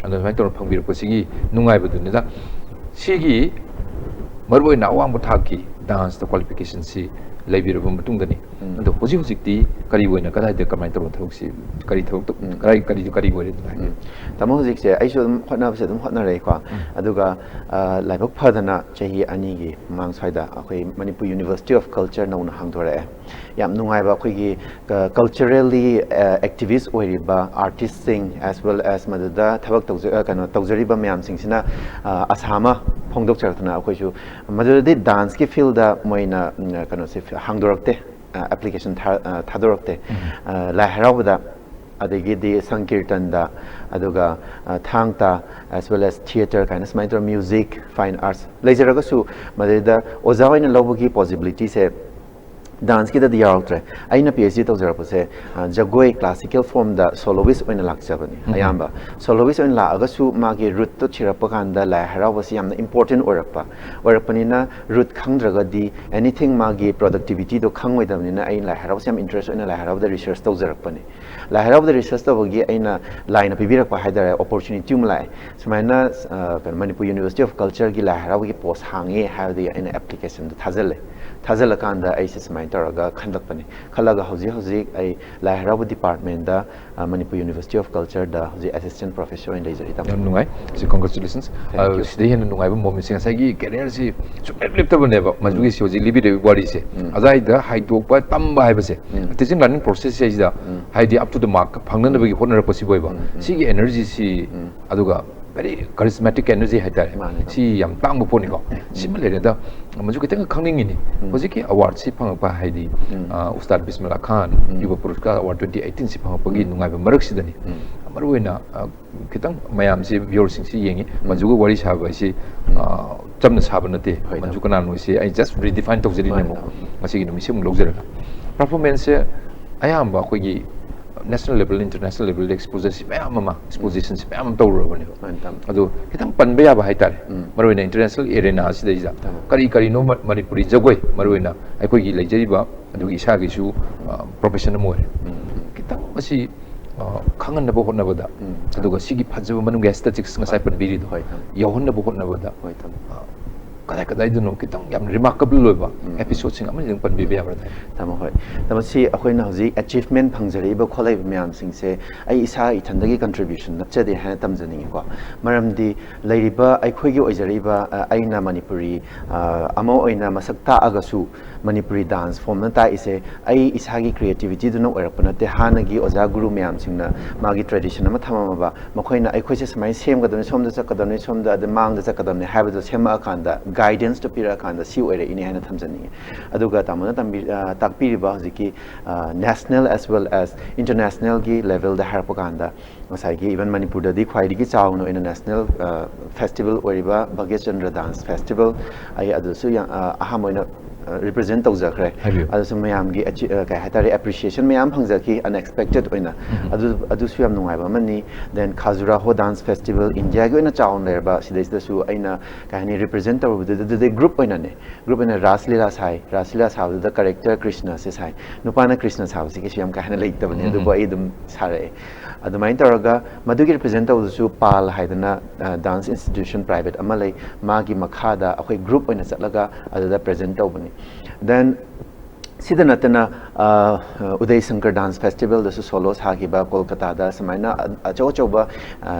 adu mai tor phangbi ko sigi nungai bu du ne da sigi marwoi na awang bu thaki dance the qualification si leibir bu matung da ni ꯑꯗꯣ ꯍꯧꯖꯤꯛꯇꯤ ꯀꯔꯤ ꯑꯣꯏꯅ ꯀꯗꯥꯏꯗ ꯀꯃꯥꯏꯅ ꯇꯧꯕ ꯊꯕꯛꯁꯤ ꯀꯔꯤ ꯊꯕꯛ ꯀꯔꯤ ꯑꯣꯏꯔꯦ ꯑꯗꯨꯃꯥꯏꯅ ꯇꯥꯃꯣ ꯍꯧꯖꯤꯛꯁꯦ ꯑꯩꯁꯨ ꯑꯗꯨꯝ ꯍꯣꯠꯅꯕꯁꯦ ꯑꯗꯨꯝ ꯍꯣꯠꯅꯔꯛꯏꯀꯣ ꯑꯗꯨꯒ ꯂꯥꯏꯕꯛ ꯐꯗꯅ ꯆꯍꯤ 2ꯒꯤ ꯃꯃꯥꯡ ꯁ꯭ꯋꯥꯏꯗ ꯑꯩꯈꯣꯏ ꯃꯅꯤꯄꯨꯔ ꯌꯨꯅꯤꯚꯔꯁꯤꯇꯤ ꯑꯣꯐ ꯀꯜꯆꯔ ꯅꯧꯅ ꯍꯥꯡꯗꯣꯔꯛꯑꯦ ꯌꯥꯝ ꯅꯨꯡꯉꯥꯏꯕ ꯑꯩꯈꯣꯏꯒꯤ ꯀꯜꯆꯔꯦꯜꯂꯤ ꯑꯦꯛꯇꯤꯚꯤꯁ ꯑꯣꯏꯔꯤꯕ ꯑꯥꯔꯇꯤꯁꯁꯤꯡ ꯑꯦꯁ ꯋꯦꯜ ꯑꯦꯁ ꯃꯗꯨꯗ ꯊꯕꯛ ꯇꯧꯖꯔꯤꯕ ꯃꯌꯥꯝꯁꯤꯡꯁꯤꯅ ꯑꯁꯥ ꯑꯃ ꯐꯣꯡꯗꯣꯛꯆꯔꯛꯇꯨꯅ ꯑꯩꯈꯣꯏꯁꯨ ꯃꯗꯨꯗꯗꯤ ꯗꯥꯟꯁꯀꯤ ꯐꯤꯜꯗ ꯃꯣꯏꯅ ꯀꯩꯅꯣꯁꯦ ꯍꯥꯡꯗꯣꯔꯛꯇꯦ ꯑꯦꯄ꯭ꯂꯤꯀꯦꯁꯟ ꯊꯥꯗꯣꯔꯛꯇꯦ ꯂꯥꯏ ꯍꯔꯥꯎꯕꯗ ꯑꯗꯒꯤꯗꯤ ꯁꯪꯀꯤꯔꯇꯟꯗ ꯑꯗꯨꯒ ꯊꯥꯡꯇꯥ ꯑꯦꯁ ꯋꯦꯜ ꯑꯦꯁ ꯊꯤꯌꯦꯇꯔ ꯀꯥꯏꯅ ꯁꯨꯃꯥꯏꯅ ꯇꯧꯔ ꯃ꯭ꯌꯨꯖꯤꯛ ꯐꯥꯏꯟ ꯑꯥꯔꯠꯁ ꯂꯩꯖꯔꯒꯁꯨ ꯃꯗꯩꯗ ꯑꯣꯖꯥ ꯑꯣꯏꯅ ꯂꯧꯕꯒꯤ ꯄꯣꯁꯤꯕꯤꯂꯤꯇꯤꯁꯦ ꯗꯥꯟꯁꯀꯤꯗꯗꯤ ꯌꯥꯎꯔꯛꯇ꯭ꯔꯦ ꯑꯩꯅ ꯄꯤ ꯑꯩꯆ ꯗꯤ ꯇꯧꯖꯔꯛꯄꯁꯦ ꯖꯒꯣꯏ ꯀ꯭ꯂꯥꯁꯤꯀꯦꯜ ꯐꯣꯔꯝꯗ ꯁꯣꯂꯣꯋꯤꯁ ꯑꯣꯏꯅ ꯂꯥꯛꯆꯕꯅꯤ ꯑꯌꯥꯝꯕ ꯁꯣꯂꯣꯋꯤꯁ ꯑꯣꯏꯅ ꯂꯥꯛꯑꯒꯁꯨ ꯃꯥꯒꯤ ꯔꯨꯠꯇꯣ ꯊꯤꯔꯛꯄ ꯀꯥꯟꯗ ꯂꯥꯏ ꯍꯔꯥꯎꯕꯁꯤ ꯌꯥꯝꯅ ꯏꯝꯄꯣꯔꯇꯦꯟ ꯑꯣꯏꯔꯛꯄꯅꯤꯅ ꯔꯨꯠ ꯈꯪꯗ꯭ꯔꯒꯗꯤ ꯑꯦꯅꯤꯊꯤꯡ ꯃꯥꯒꯤ ꯄ꯭ꯔꯗꯛꯇꯤꯕꯤꯇꯤꯗꯣ ꯈꯪꯉꯣꯏꯗꯕꯅꯤꯅ ꯑꯩ ꯂꯥꯏ ꯍꯔꯥꯎꯕꯁꯦ ꯌꯥꯝ ꯏꯟꯇꯔꯦꯁ ꯑꯣꯏꯅ ꯂꯥꯏ ꯍꯔꯥꯎꯕꯗ ꯔꯤꯁꯔꯁ ꯇꯧꯖꯔꯛꯄꯅꯤ ꯂꯥꯏ ꯍꯔꯥꯎꯕꯗ ꯔꯤꯁꯔꯁ ꯇꯧꯕꯒꯤ ꯑꯩꯅ ꯂꯥꯏꯅ ꯄꯤꯕꯤꯔꯛꯄ ꯍꯥꯏꯇꯥꯔꯦ ꯑꯣꯄꯣꯔꯆꯨꯅꯤꯇꯤ ꯑꯃ ꯂꯥꯛꯑꯦ ꯁꯨꯃꯥꯏꯅ ꯃꯅꯤꯄꯨꯔ ꯌꯨꯅꯤꯚꯔꯁꯤꯇꯤ ꯑꯣꯐ ꯀꯜꯆꯔꯒꯤ ꯂꯥꯏ ꯍꯔꯥꯎꯕꯒꯤ ꯄꯣꯁ ꯍꯥꯡꯉꯦ ꯍꯥꯏꯕꯗꯤ ꯑꯩꯅ ꯑꯦꯄ꯭ꯂꯤꯀꯦꯁꯟꯗꯣ ꯊꯥꯖꯤꯜꯂꯀꯥꯟꯗ ꯑꯩꯁꯦ ꯁꯨꯃꯥꯏꯅ ꯇꯧꯔꯒ ꯈꯜꯂꯛꯄꯅꯤ ꯈꯜꯂꯒ ꯍꯧꯖꯤꯛ ꯑꯩ ꯂꯥꯏ ꯍꯔꯥꯎꯕ ꯗꯤꯄꯥꯔꯠꯃꯦꯟꯗ ꯃꯅꯤꯄꯨꯔ ꯌꯨꯅꯤꯚꯔꯁꯤꯇꯤ ꯑꯣꯐ ꯀꯜꯆꯔꯗ ꯍꯧꯖꯤꯛ ꯑꯦꯁꯤꯁꯇꯦꯟꯠ ꯄ꯭ꯔꯣꯐꯦꯁꯔ ꯑꯣꯏꯅ ꯂꯩꯖꯔꯤ ꯌꯥꯝ ꯅꯨꯡꯉꯥꯏ ꯁꯤ ꯀꯣꯡꯒ꯭ꯔꯦꯆꯨꯂꯦꯁꯟꯁ ꯁꯤꯗ ꯍꯦꯟꯅ ꯅꯨꯡꯉꯥꯏꯕ ꯃꯣꯃꯦꯟꯁꯦ ꯉꯁꯥꯏꯒꯤ ꯀꯦꯔꯤꯌꯔꯁꯤ ꯁꯨꯡꯂꯦꯞ ꯂꯦꯞꯇꯕꯅꯦꯕ ꯃꯗꯨꯒꯤꯁꯤ ꯍꯧꯖꯤꯛ ꯂꯤꯕꯤꯔꯤꯕ ꯋꯥꯔꯤꯁꯦ ꯑꯗꯨꯋꯥꯏꯗ ꯍꯥꯏꯗꯣꯛꯄ ꯇꯝꯕ ꯍꯥꯏꯕꯁꯦ ꯇꯤꯆꯤꯡ ꯂꯔꯅꯤꯡ ꯄ꯭ꯔꯣꯁꯦꯁꯁꯤꯗ ꯍꯥꯏꯗꯤ ꯑꯞ ꯇꯨ ꯗ ꯃꯥꯔꯛ ꯐꯪꯅꯅꯕꯒꯤ ꯍꯣꯠꯅꯔꯛꯄꯁꯤꯕꯨ ꯑꯣꯏꯕ ꯁꯤꯒꯤ ꯑꯦꯅꯔꯖꯤꯁꯤ ꯑꯗꯨꯒ ꯚꯦꯔꯤ ꯀꯔꯤꯁꯃꯦꯇꯤꯛ ꯑꯦꯅꯔꯖꯤ ꯍꯥꯏꯇꯥꯔꯦ ꯁꯤ ꯌꯥꯝ ꯇꯥꯡꯕ ꯄꯣꯠꯅꯤꯀꯣ ꯁꯤꯃ ꯂꯩꯔꯦꯗ ꯃꯁꯨ ꯈꯤꯇꯪ ꯈꯪꯅꯤꯡꯉꯤꯅꯤ ꯍꯧꯖꯤꯛꯀꯤ ꯑꯋꯥꯔꯗꯁꯤ ꯐꯪꯉꯛꯄ ꯍꯥꯏꯗꯤ ꯎꯁꯇꯥꯗ ꯕꯤꯁꯃꯤꯜꯂꯥ ꯈꯥꯟ ꯌꯨꯕ ꯄꯨꯔꯁꯀꯥꯔ ꯑꯋꯥꯔꯗ 2018ꯁꯤ ꯐꯪꯉꯛꯄꯒꯤ ꯅꯨꯡꯉꯥꯏꯕ ꯃꯔꯛꯁꯤꯗꯅꯤ ꯃꯔꯨꯑꯣꯏꯅ ꯈꯤꯇꯪ ꯃꯌꯥꯝꯁꯤ ꯚꯤꯌꯣꯔꯁꯤꯡꯁꯤ ꯌꯦꯡꯉꯤ ꯃꯟꯖꯨꯒ ꯋꯥꯔꯤ ꯁꯥꯕ ꯍꯥꯏꯁꯤ ꯆꯝꯅ ꯁꯥꯕ ꯅꯠꯇꯦ ꯃꯟꯖꯨ ꯀꯅꯥꯅꯣ ꯁꯤ ꯑꯩ ꯖꯁ ꯔꯤꯗꯤꯐꯥꯏꯟ ꯇꯧꯖꯔꯤꯅꯦ ꯑꯃꯨꯛ ꯉꯁꯤꯒꯤ ꯅꯨꯃꯤꯠꯁꯤ ꯑꯃꯨꯛ ꯂꯧꯖꯔꯒ ꯄꯔꯐꯣꯔꯃꯦꯟꯁꯁꯦ ꯑꯌꯥꯝꯕ ꯑꯩꯈꯣꯏꯒꯤ ꯅꯦꯁꯅꯦꯜ ꯂꯦꯚꯦꯜ ꯏꯟꯇꯔꯅꯦꯁꯅꯦꯜ ꯂꯦꯚꯦꯜꯗ ꯑꯦꯛꯁꯄꯣꯖꯔꯁꯤ ꯃꯌꯥꯝ ꯑꯃ ꯑꯦꯛꯁꯄꯣꯖꯤꯁꯟꯁꯤ ꯃꯌꯥꯝ ꯑꯃ ꯇꯧꯔꯨꯔꯕꯅꯦꯕ ꯑꯗꯣ ꯈꯤꯇꯪ ꯄꯟꯕ ꯌꯥꯕ ꯍꯥꯏꯇꯥꯔꯦ ꯃꯔꯨꯑꯣꯏꯅ ꯏꯟꯇꯔꯅꯦꯁꯅꯦꯜ ꯑꯦꯔꯦꯅꯥ ꯑꯁꯤꯗꯩꯁꯤꯗ ꯀꯔꯤꯅꯣ ꯃꯅꯤꯄꯨꯔꯤ ꯖꯒꯣꯏ ꯃꯔꯨꯑꯣꯏꯅ ꯑꯩꯈꯣꯏꯒꯤ ꯂꯩꯖꯔꯤꯕ ꯑꯗꯨꯒꯤ ꯏꯁꯥꯒꯤꯁꯨ ꯄ꯭ꯔꯣꯐꯦꯁꯟ ꯑꯃ ꯑꯣꯏꯔꯦ ꯈꯤꯇꯪ ꯃꯁꯤ ꯈꯪꯍꯟꯅꯕ ꯍꯣꯠꯅꯕꯗ ꯑꯗꯨꯒ ꯁꯤꯒꯤ ꯐꯖꯕ ꯃꯅꯨꯡꯒꯤ ꯑꯦꯁꯊꯦꯇꯤꯛꯁ ꯉꯁꯥꯏ ꯄꯟꯕꯤꯔꯤꯗꯣ ꯌꯧꯍꯟꯅꯕ ꯍꯣꯠꯅꯕꯗ ꯀꯗꯥꯏꯗꯅꯣ ꯈꯤꯇꯪ ꯌꯥꯝ ꯔꯤꯃꯥꯔꯀꯦꯕꯜ ꯑꯣꯏꯕ ꯑꯦꯄꯤꯁꯣꯗꯁꯤꯡ ꯑꯃꯅꯤ ꯄꯟꯕꯤꯕ ꯌꯥꯕ꯭ꯔꯥ ꯇꯥꯃꯣ ꯍꯣꯏ ꯇꯥꯃꯣ ꯁꯤ ꯑꯩꯈꯣꯏꯅ ꯍꯧꯖꯤꯛ ꯑꯦꯆꯤꯞꯃꯦꯟ ꯐꯪꯖꯔꯛꯏꯕ ꯈꯣꯠꯂꯛꯏꯕ ꯃꯌꯥꯝꯁꯤꯡꯁꯦ ꯑꯩ ꯏꯁꯥ ꯏꯊꯟꯗꯒꯤ ꯀꯟꯇ꯭ꯔꯤꯕ꯭ꯌꯨꯁꯟ ꯅꯠꯆꯗꯦ ꯍꯥꯏꯅ ꯇꯝꯖꯅꯤꯡꯉꯤꯀꯣ ꯃꯔꯝꯗꯤ ꯂꯩꯔꯤꯕ ꯑꯩꯈꯣꯏꯒꯤ ꯑꯣꯏꯖꯔꯤꯕ ꯑꯩꯅ ꯃꯅꯤꯄꯨꯔꯤ ꯑꯃ ꯑꯣꯏꯅ ꯃꯁꯛ ꯇꯥꯛꯑꯒꯁꯨ ꯃꯅꯤꯄꯨꯔꯤ ꯗꯥꯟꯁ ꯐꯣꯝꯅ ꯇꯥꯛꯏꯁꯦ ꯑꯩ ꯏꯁꯥꯒꯤ ꯀ꯭ꯔꯤꯌꯦꯇꯤꯕꯤꯇꯤꯗꯨꯅ ꯑꯣꯏꯔꯛꯄ ꯅꯠꯇꯦ ꯍꯥꯟꯅꯒꯤ ꯑꯣꯖꯥ ꯒꯨꯔꯨ ꯃꯌꯥꯝꯁꯤꯡꯅ ꯃꯥꯒꯤ ꯇ꯭ꯔꯦꯗꯤꯁꯟ ꯑꯃ ꯊꯝꯃꯝꯃꯕ ꯃꯈꯣꯏꯅ ꯑꯩꯈꯣꯏꯁꯦ ꯁꯨꯃꯥꯏꯅ ꯁꯦꯝꯒꯗꯕꯅꯤ ꯁꯣꯝꯗ ꯆꯠꯀꯗꯕꯅꯤ ꯁꯣꯝꯗ ꯑꯗ ꯃꯥꯡꯗ ꯆꯠꯀꯗꯕꯅꯤ ꯍꯥꯏꯕꯗꯣ ꯁꯦꯝꯃꯛꯑꯀꯥꯟꯗ ꯒꯥꯏꯗꯦꯟꯁꯇꯣ ꯄꯤꯔꯛꯑꯀꯥꯟꯗ ꯁꯤ ꯑꯣꯏꯔꯛꯏꯅꯦ ꯍꯥꯏꯅ ꯊꯝꯖꯅꯤꯡꯉꯤ ꯑꯗꯨꯒ ꯇꯥꯃꯣꯅ ꯇꯥꯛꯄꯤꯔꯤꯕ ꯍꯧꯖꯤꯛꯀꯤ ꯅꯦꯁꯅꯦꯜ ꯑꯦꯁ ꯋꯦꯜ ꯑꯦꯁ ꯏꯟꯇꯔꯅꯦꯁꯅꯦꯜꯒꯤ ꯂꯦꯚꯦꯜꯗ ꯍꯥꯏꯔꯛꯄ ꯀꯥꯟꯗ ꯉꯁꯥꯏꯒꯤ ꯏꯚꯟ ꯃꯅꯤꯄꯨꯔꯗꯗꯤ ꯈ꯭ꯋꯥꯏꯗꯒꯤ ꯆꯥꯎꯅ ꯑꯣꯏꯅ ꯅꯦꯁꯅꯦꯜ ꯐꯦꯁꯇꯤꯚꯦꯜ ꯑꯣꯏꯔꯤꯕ ꯚꯥꯒ꯭ꯌꯆꯟꯗ꯭ꯔ ꯗꯥꯟꯁ ꯐꯦꯁꯇꯤꯚꯦꯜ ꯑꯩ ꯑꯗꯨꯁꯨ ꯑꯍꯥꯟꯕ ꯑꯣꯏꯅ ꯔꯤꯄ꯭ꯔꯖꯦꯟ ꯇꯧꯖꯈ꯭ꯔꯦ ꯑꯗꯨꯁꯨ ꯃꯌꯥꯝꯒꯤ ꯀꯩ ꯍꯥꯏꯇꯥꯔꯦ ꯑꯦꯄ꯭ꯔꯤꯁꯤꯌꯦꯁꯟ ꯃꯌꯥꯝ ꯐꯪꯖꯈꯤ ꯑꯟꯑꯦꯛꯁꯄꯦꯛꯇꯦꯠ ꯑꯣꯏꯅ ꯑꯗꯨꯁꯨ ꯌꯥꯝ ꯅꯨꯡꯉꯥꯏꯕ ꯑꯃꯅꯤ ꯗꯦꯟ ꯈꯥꯖꯨꯔꯥꯍꯣ ꯗꯥꯟꯁ ꯐꯦꯁꯇꯤꯚꯦꯜ ꯏꯟꯗꯤꯌꯥꯒꯤ ꯑꯣꯏꯅ ꯆꯥꯎꯅ ꯂꯩꯔꯕ ꯁꯤꯗꯩꯁꯤꯗꯁꯨ ꯑꯩꯅ ꯀꯩ ꯍꯥꯏꯅꯤ ꯔꯤꯄ꯭ꯔꯖꯦꯟ ꯇꯧꯔꯨꯕꯗꯨꯗꯗꯤ ꯒ꯭ꯔꯨꯞ ꯑꯣꯏꯅꯅꯦ ꯒ꯭ꯔꯨꯞ ꯑꯣꯏꯅ ꯔꯥꯁ ꯂꯤꯂꯥ ꯁꯥꯏ ꯔꯥꯁ ꯂꯤꯂꯥ ꯁꯥꯕꯗꯨꯗ ꯀꯔꯦꯛꯇꯔ ꯀ꯭ꯔꯤꯁꯅꯁꯦ ꯁꯥꯏ ꯅꯨꯄꯥꯅ ꯀ꯭ꯔꯤꯁꯅ ꯁꯥꯕꯁꯤ ꯀꯩꯁꯨ ꯌꯥꯝ ꯀꯥ ꯍꯦꯟꯅ ꯂꯩꯇꯕꯅꯤ ꯑꯗꯨꯕꯨ ꯑꯩ ꯑꯗꯨꯝ ꯁꯥꯔꯛꯑꯦ ꯑꯗꯨꯃꯥꯏꯅ ꯇꯧꯔꯒ ꯃꯗꯨꯒꯤ ꯔꯤꯄ꯭ꯔꯖꯦꯟ ꯇꯧꯕꯗꯨꯁꯨ ꯄꯥꯜ ꯍꯥꯏꯗꯅ ꯗꯥꯟꯁ ꯏꯟꯁꯇꯤꯇ꯭ꯌꯨꯁꯟ ꯄ꯭ꯔꯥꯏꯚꯦꯠ ꯑꯃ ꯂꯩ ꯃꯥꯒꯤ ꯃꯈꯥꯗ ꯑꯩꯈꯣꯏ ꯒ꯭ꯔꯨꯞ ꯑꯣꯏꯅ ꯆꯠꯂꯒ ꯑꯗꯨꯗ ꯄ꯭ꯔꯖꯦꯟ ꯇꯧꯕꯅꯤ ꯗꯦꯟ ꯁꯤꯗ ꯅꯠꯇꯅ ꯎꯗꯩ ꯁꯪꯀꯔ ꯗꯥꯟꯁ ꯐꯦꯁꯇꯤꯚꯦꯜꯗꯁꯨ ꯁꯣꯂꯣ ꯁꯥꯈꯤꯕ ꯀꯣꯜꯀꯇꯥꯗ ꯁꯨꯃꯥꯏꯅ ꯑꯆꯧꯕ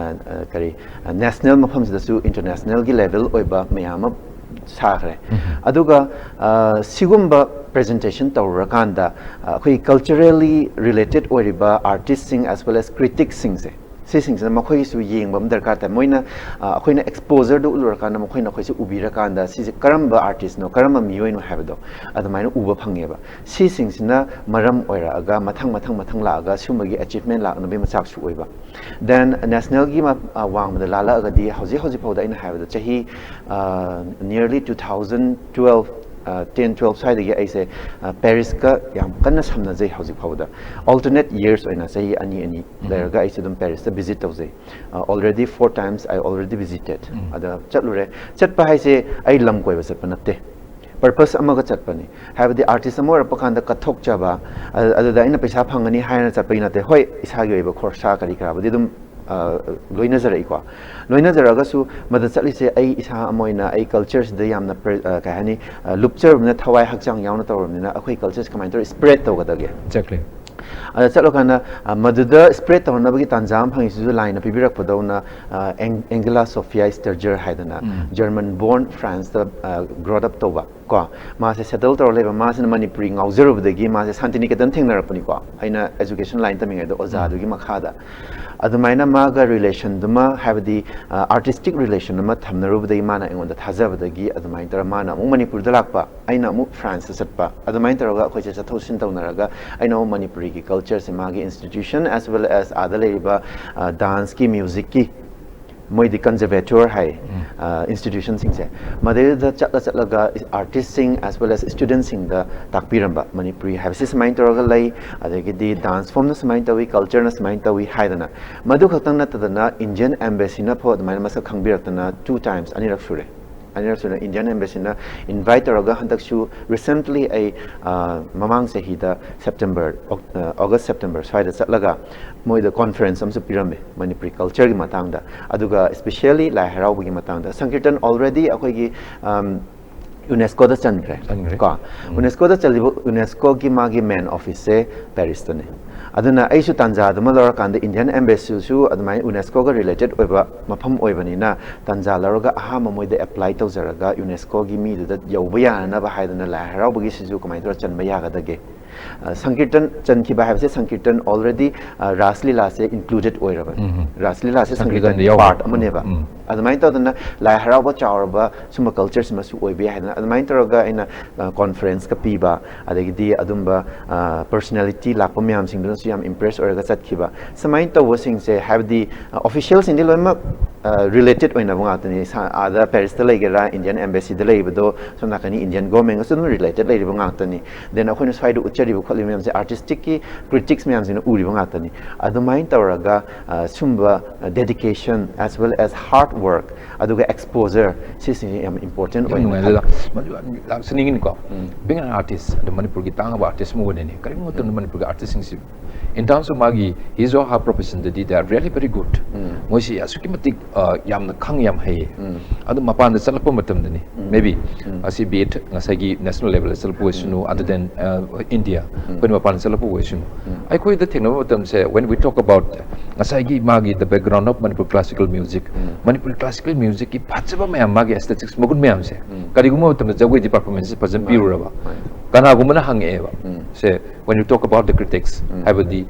ꯀꯔꯤ ꯅꯦꯁꯅꯦꯜ ꯃꯐꯝꯁꯤꯗꯁꯨ ꯏꯟꯇꯔꯅꯦꯁꯅꯦꯜꯒꯤ ꯂꯦꯚꯦꯜ ꯑꯣꯏꯕ ꯃꯌꯥꯝ ꯑꯃ ꯁꯥꯈ꯭ꯔꯦ ꯑꯗꯨꯒ ꯁꯤꯒꯨꯝꯕ ꯄ꯭ꯔꯖꯦꯟꯇꯦꯁꯟ ꯇꯧꯔꯨꯔꯀꯥꯟꯗ ꯑꯩꯈꯣꯏ ꯀꯜꯆꯔꯦꯜꯂꯤ ꯔꯤꯂꯦꯇꯦꯠ ꯑꯣꯏꯔꯤꯕ ꯑꯥꯔꯇꯤꯁꯁꯤꯡ ꯑꯦꯁ ꯋꯦꯜ ꯑꯦꯁ ꯀ꯭ꯔꯤꯇꯤꯛꯁꯤꯡꯁꯦ ꯁꯤꯁꯤꯡꯁꯤꯅ ꯃꯈꯣꯏꯒꯤꯁꯨ ꯌꯦꯡꯕ ꯑꯃ ꯗꯔꯀꯥꯔ ꯇꯥꯏ ꯃꯣꯏꯅ ꯑꯩꯈꯣꯏꯅ ꯑꯦꯛꯁꯄꯣꯖꯔꯗꯨ ꯎꯠꯂꯨꯔꯀꯥꯟꯗ ꯃꯈꯣꯏꯅ ꯑꯩꯈꯣꯏꯁꯦ ꯎꯕꯤꯔꯀꯥꯟꯗ ꯁꯤꯁꯦ ꯀꯔꯝꯕ ꯑꯥꯔꯇꯤꯁꯅꯣ ꯀꯔꯝꯕ ꯃꯤꯑꯣꯏꯅꯣ ꯍꯥꯏꯕꯗꯣ ꯑꯗꯨꯃꯥꯏꯅ ꯎꯕ ꯐꯪꯉꯦꯕ ꯁꯤꯁꯤꯡꯁꯤꯅ ꯃꯔꯝ ꯑꯣꯏꯔꯛꯑꯒ ꯃꯊꯪ ꯂꯥꯛꯑꯒ ꯁꯤꯒꯨꯝꯕꯒꯤ ꯑꯦꯆꯤꯞꯃꯦꯟ ꯂꯥꯛꯅꯕꯒꯤ ꯃꯆꯥꯛꯁꯨ ꯑꯣꯏꯕ ꯗꯦꯟ ꯅꯦꯁꯅꯦꯜꯒꯤ ꯋꯥꯡꯃꯗ ꯂꯥꯜꯂꯛꯑꯒꯗꯤ ꯍꯧꯖꯤꯛ ꯐꯥꯎꯗ ꯑꯩꯅ ꯍꯥꯏꯕꯗ ꯆꯍꯤ ꯅꯤꯌꯔꯂꯤ 2012 10-12 ꯁ꯭ꯋꯥꯏꯗꯒꯤ ꯑꯩꯁꯦ ꯄꯦꯔꯤꯁꯀ ꯌꯥꯝ ꯀꯟꯅ ꯁꯝꯅꯖꯩ ꯍꯧꯖꯤꯛ ꯐꯥꯎꯕꯗ ꯑꯜꯇꯔꯅꯦꯠ ꯌꯔꯁ ꯑꯣꯏꯅ ꯆꯍꯤ ꯑꯅꯤ ꯂꯩꯔꯒ ꯑꯩꯁꯦ ꯑꯗꯨꯝ ꯄꯦꯔꯤꯁꯇ ꯚꯤꯖꯤꯠ ꯇꯧꯖꯩ ꯑꯣꯜꯔꯦꯗꯤ 4 times ꯑꯩ ꯑꯣꯜꯔꯦꯗꯤ ꯚꯤꯖꯤꯇꯦꯠ ꯑꯗ ꯆꯠꯂꯨꯔꯦ ꯆꯠꯄ ꯍꯥꯏꯁꯦ ꯑꯩ ꯂꯝ ꯀꯣꯏꯕ ꯆꯠꯄ ꯅꯠꯇꯦ ꯄꯔꯄꯁ ꯑꯃꯒ ꯆꯠꯄꯅꯤ ꯍꯥꯏꯕꯗꯤ ꯑꯥꯔꯇꯤꯁ ꯑꯃ ꯑꯣꯏꯔꯛꯄ ꯀꯥꯟꯗ ꯀꯠꯊꯣꯛꯆꯕ ꯑꯗꯨꯗ ꯑꯩꯅ ꯄꯩꯁꯥ ꯐꯪꯒꯅꯤ ꯍꯥꯏꯅ ꯆꯠꯄꯒꯤ ꯅꯠꯇꯦ ꯍꯣꯏ ꯏꯁꯥꯒꯤ ꯑꯣꯏꯕ ꯈꯣꯔꯁꯥ ꯀꯔꯤ ꯀꯔꯥꯕꯨꯗꯤ ꯑꯗꯨꯝ loinazaraiko loinazaragasu mada chatlise ai isa amoina ai cultures de yamna kahani lupcher na thawai hakchang yauna tawrmina akhoi cultures kamai tor spread tawgadage exactly chalo kana maduda spread tawna tanjam phangisisu line pibirak padawna Angela Sophia Sturger haidana German born France the brought up toba ko ma se settle tor leba ma se manipuri ngauzerubdagi ma se santiniketan thengnarakpani ko aina education line taminga do oza dugi makhada adumaina maga relation duma habdi artistic relation duma thamnarubdagi mana engonda thajabdagi adumain tara mana mu manipur dalakpa aina mu France satpa adumain taraga khoi cha thosin tawnaraga aina mu manipuri ki culture se magi institution as well as other leba dance ki music ki moi the conservatoire hai institution sing se made the chatlaga artists sing as well as students sing the takpiramba manipuri have sis mind toraga lai adagi di dance form na mind tawi culture na mind tawi haidana madu khatang na tadana Indian embassy na pho admai masa khangbiratana 2 times anirak sure Indian embassy na invite toraga handakshu recently a mamang se hida September August September side chatlaga moi the conference amsu pirambe manipuri culture gi matangda aduga especially la harau gi matangda sankirtan already akoi gi UNESCO da chandre ka UNESCO da chalibo UNESCO gi magi main office se Paris tane aduna aisu tanja dama lor kan Indian embassy su admai UNESCO ga related oiba mafam oibani na tanja loroga aha mamoi de apply tawzaraga UNESCO gi mi da yoba yana ba haidana la harau gi sisu kamai tor chanba ya ga dage Sankirtan Chanki Bahab se Sankirtan already Raslila se included oiraba Raslila se Sankirtan part amaneba adamai tawdana lai haraba chawraba suma cultures masu oibe haina adamai taraga ina conference ka piba adagidi adumba personality lakpa myam singduna su yam impress oraga chatkiba samai tawo sing se have the officials in the loima related oina bunga tani ada Paris ta legera Indian embassy de leibedo somna kani Indian government so related leiri bunga tani then akhona side uchari bu khali myam se artistic ki critics myam sina uri bunga tani adumai tawraga sumba dedication as well as hard work aduga exposure this is important listening ko being an artist the Manipur gi tang about artist mo ne kari mo to Manipur artist sing in terms of magi his or her profession they are really very good mo si asukimatik yam na khang yam hai adu mapan da salapa matam dani maybe asi be it ngasagi national level salpu sunu other than India when mapan salapa sunu I koi the thing matam se when we talk about ngasagi magi the background of Manipur classical music Manipur classical music ki phachaba mayam magi aesthetics magun mayam se kariguma matam jagoi di performance pajam piuraba kana gumana hange ba se when you talk about the critics have the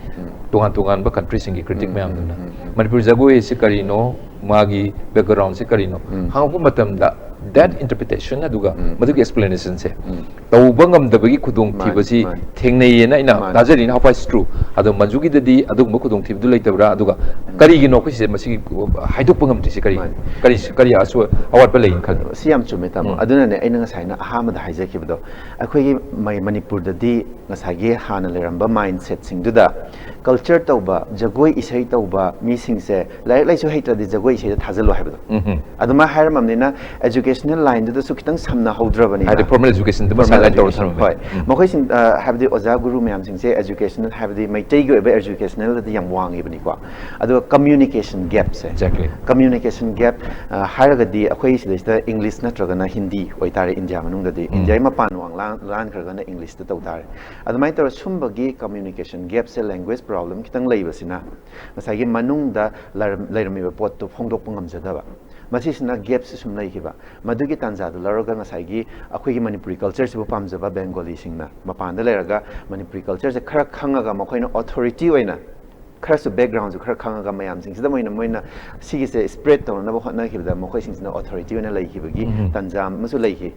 tungan ba country singi critic mayam duna Manipur jagoi se karino magi background se karino hangu matam da that interpretation aduga madugi explanation se tawba ngamdabagi khudong thibasi thengnei na ina dajari na how is true adu manjugi dadi adugma khudong thibdu leitabra aduga kari gi no khise masi haiduk pangam tisi kari asu awat pa lein khal siam chume tam aduna ne aina ngasai na ahama da haije kibdo akhoi gi Manipur dadi ngasai gi hana leramba mindset sing duda culture tawba jagoi isai tawba mi sing se lai lai su haita di jagoi isai thajalo haibdo aduma hairam amnina educational line da su kitang samna haudrabani the formal education the line tor sam hoi mokoi sing have the oza guru myam sing se educational have the maitai go educational da yam wang ibani kwa adu communication gap se exactly communication gap haraga di akhoi sida English natraga na Hindi oitare India manung da di India ma pan wang lan khraga na English ta tawtare adumai tor sumbagi communication gap se language problem kitang leibasina masagi manung da lairami pot to phongdok pangam jadaba masisina gap se sum leikiba madugi tanja du laroga ngasai akhoi gi Manipuri culture se pamjaba Bengali singna mapan da leraga Manipuri culture se khara khangaga makhoina authority oina khara su background su khara khangaga mayam sing sida moina sigi se spread to na hotna khibda makhoi sing sina authority oina leikibagi tanja masu leiki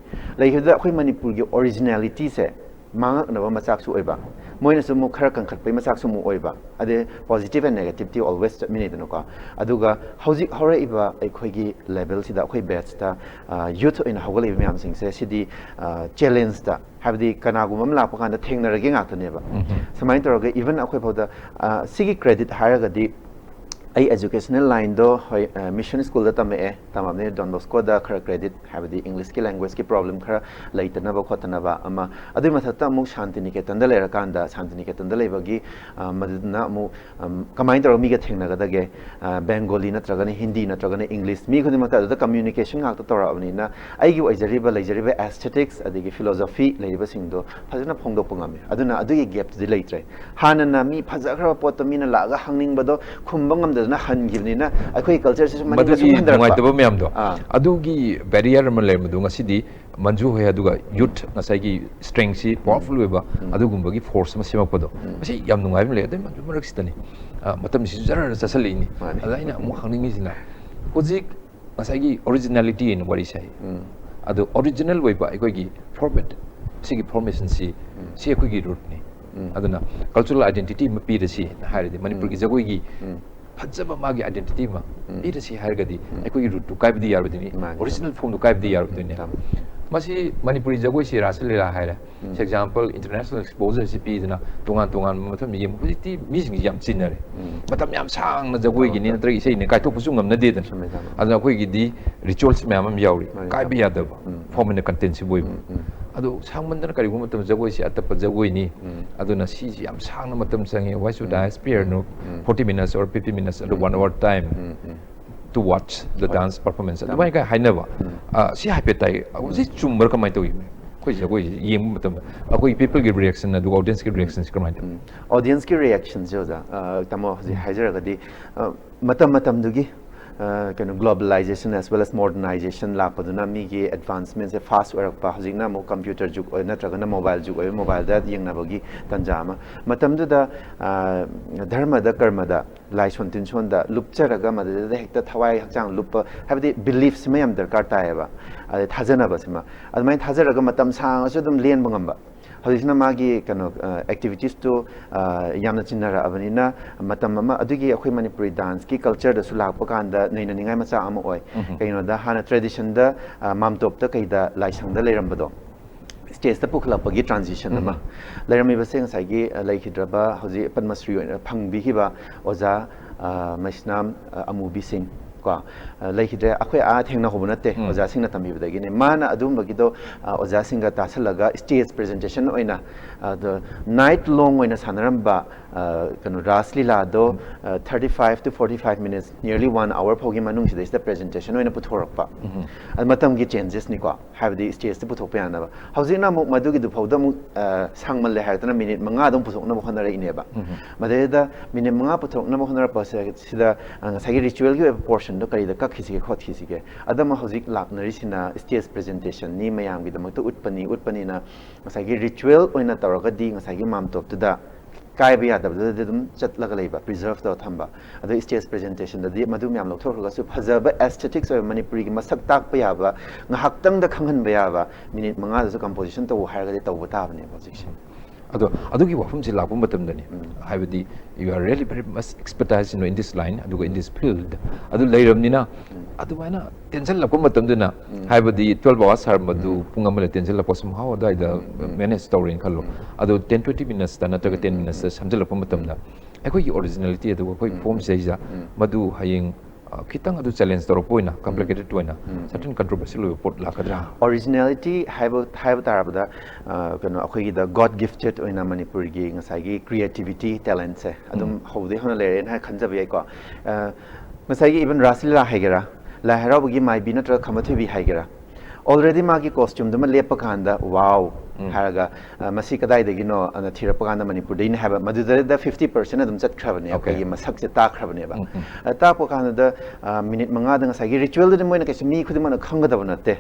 da akhoi Manipur gi originality se mangak na ba machak su oiba moina su mu khara kan khatpai machak su mu oiba ade positive and negativity always minute no ka aduga hauji hore iba akhoi gi level sida akhoi batch ta youth in hawgali myam sing se sidi challenge ta have the kanagumam la pa kan da thengna rage ngak ta ne ba samai to ga even akhoi phoda sigi credit hire ga di I educational line do mission school da tame tamamne Don Bosco da khara credit have the English ki language ki problem khara laitana ba khotana ba ama adu mathata mu shanti niketan da lera kanda shanti niketan da lebagi maduna mu kamai tar mi ga thengna ga dage Bengali natraga Hindi natraga English mi khudi mata da communication ngak ta tora abni na ai gi oijariba leijariba aesthetics adigi philosophy leiba singdo phajana phongdok pangame aduna adu gi gap di leitre hanana mi phajakhra pot mi na laga hangning bado khumbangam da na hangibrina akhoi culture se mani ga sum handra ngai taba myam do adugi barrier ma le madu ngasidi manju hoya aduga youth ngasai gi strength si powerful weba adugumba gi force ma semak podo masi yam nungai le de manju marak sitani matam si jara chasali ni adaina mu hangning sina hojik ngasai gi originality in wari sai adu original weba akhoi gi format sigi formation si akhoi gi root ni aduna cultural identity ma pi de si haide manipur gi jagoi gi fajaba magi identity ma ida si hargadi akhoi root to kaibdi yarbadini original form to kaibdi yarbadini masi manipuri jagoi si rasalila haira for example international exposure si pi dina tongan matham mi hujiti mi sing yam chinare matam yam sang na jagoi gi ni natra sei ne kai to pusung ngam na de dan adna khoi gi di rituals me am yauri kaibi yadaba form in content si boi adu sangmandana kari gu matam jagoi si atapa jagoi ni aduna si yam sang na matam sangi why should I spare no 40 minutes or 50 minutes at 1 hour time to watch the dance performance adumai ka hainaba si hapetai si chumbar kamai to koi jagoi yem matam akoi people gi reaction adu audience gi reactions kamai audience ki reactions jo da tamo ji hajar ga di matam dugi globalization as well as modernization lapaduna mi gi advancements e fast work pa hajina mo computer juk oi natraga na mobile juk oi mobile da yengna bagi tanjama matam du da dharma da karma da lai son tin son da lupcharaga ma da hekta thawai hakchang lup habdi beliefs mayam darkar ta eba ade thajana basima admai thajaraga matam sang asu dum len bangamba hajina magi activities to yamna chinara abanina matam ama adugi akhoi manipuri dance ki culture da sulak pakanda naina ningai macha ama oi kaino da hana tradition da mamtop ta kaida laisang da leirambado stage ta pukhlapagi transition ama leirami baseng saigi laikhidraba hoji padmasri phangbi hiba oja maisnam amubi singh ko laikhidre akhoi a thengna hobunate oja singna tambibadagi ne mana adum bagido oja singa tasalaga stage presentation oina the night long oina sanaramba raslila do 35 to 45 minutes nearly 1 hour phogi manung sida ista presentation oina puthorakpa ad matam gi changes ni ko have the stage te puthokpa yana ba hojina mu madugi du phawda mu sangmal le haitana minute manga dum puthokna ba khonara ineba madeda minute manga puthokna ba khonara pa sida sagi ritual gi portion do kari da ka khisi khot khisi ge adama hojik laknari sina stage presentation ni mayam gi damak to utpani na sagi ritual oina tawraga di sagi mam top to da kai bia da dum chatlaga leiba preserve da thamba ado stage presentation da di madu myam lokthorga su phajaba aesthetics of manipuri gi masak tak pa yaba ngahaktang da khanghan ba yaba minute manga da su composition to hairga de taw bata bane position ado adugi wafum si lapum batam dani habidi you are really very much expertise in this line aduga in this field adu leiramni na adu mana tension lapum batam duna habidi 12 hours har madu pungamale tension lapos how da manage story in khallo adu 10-20 minutes da nataga 10 minutes samjal lapum batam da akoi originality adu akoi form seja madu haying kitang adu challenge toro poina complicated toina certain controversial report lakadra originality have tarabda akhoi da god gifted oina manipur gi ngasai gi creativity talent se adum hode hona lere na khanjabi ko ngasai gi even raslila haigera la herabu gi mai bi natra khamathi bi haigera already magi costume dama lepa khanda wow haraga masi kadai de gino ana thirapa kanda manipur de have madudare da 50% adum chat khrabane okay masak se ta khrabane ba ta po kanda da minute manga da ngasai ritual de moina kaisi mi khudima khanga da banate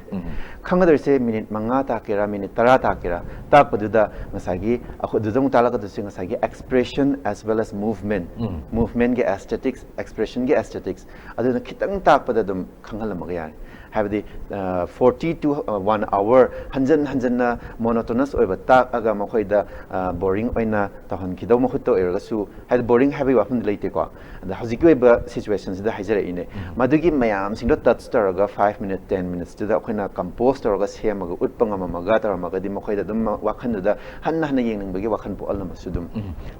khanga da se minute manga ta kera minute tara ta kera ta padu da ngasai gi akhu dudang tala ka da ngasai gi expression as well as movement ge aesthetics expression ge aesthetics adu na khitang ta pada dum khangal ma ga yar have the 40 to 1 hour hanjan na mono monotonous oiba tak aga makhoida boring oina tahan kidau mahutto ergasu had boring have wafun leite ko the hajiki oiba situations da hajara ine madugi mayam singdo touch taraga 5 minutes 10 minutes da khoina compose taraga semaga utpanga mamaga taramaga di makhoida dum wakhan da hanna hanna yengning bagi wakhan po alna masudum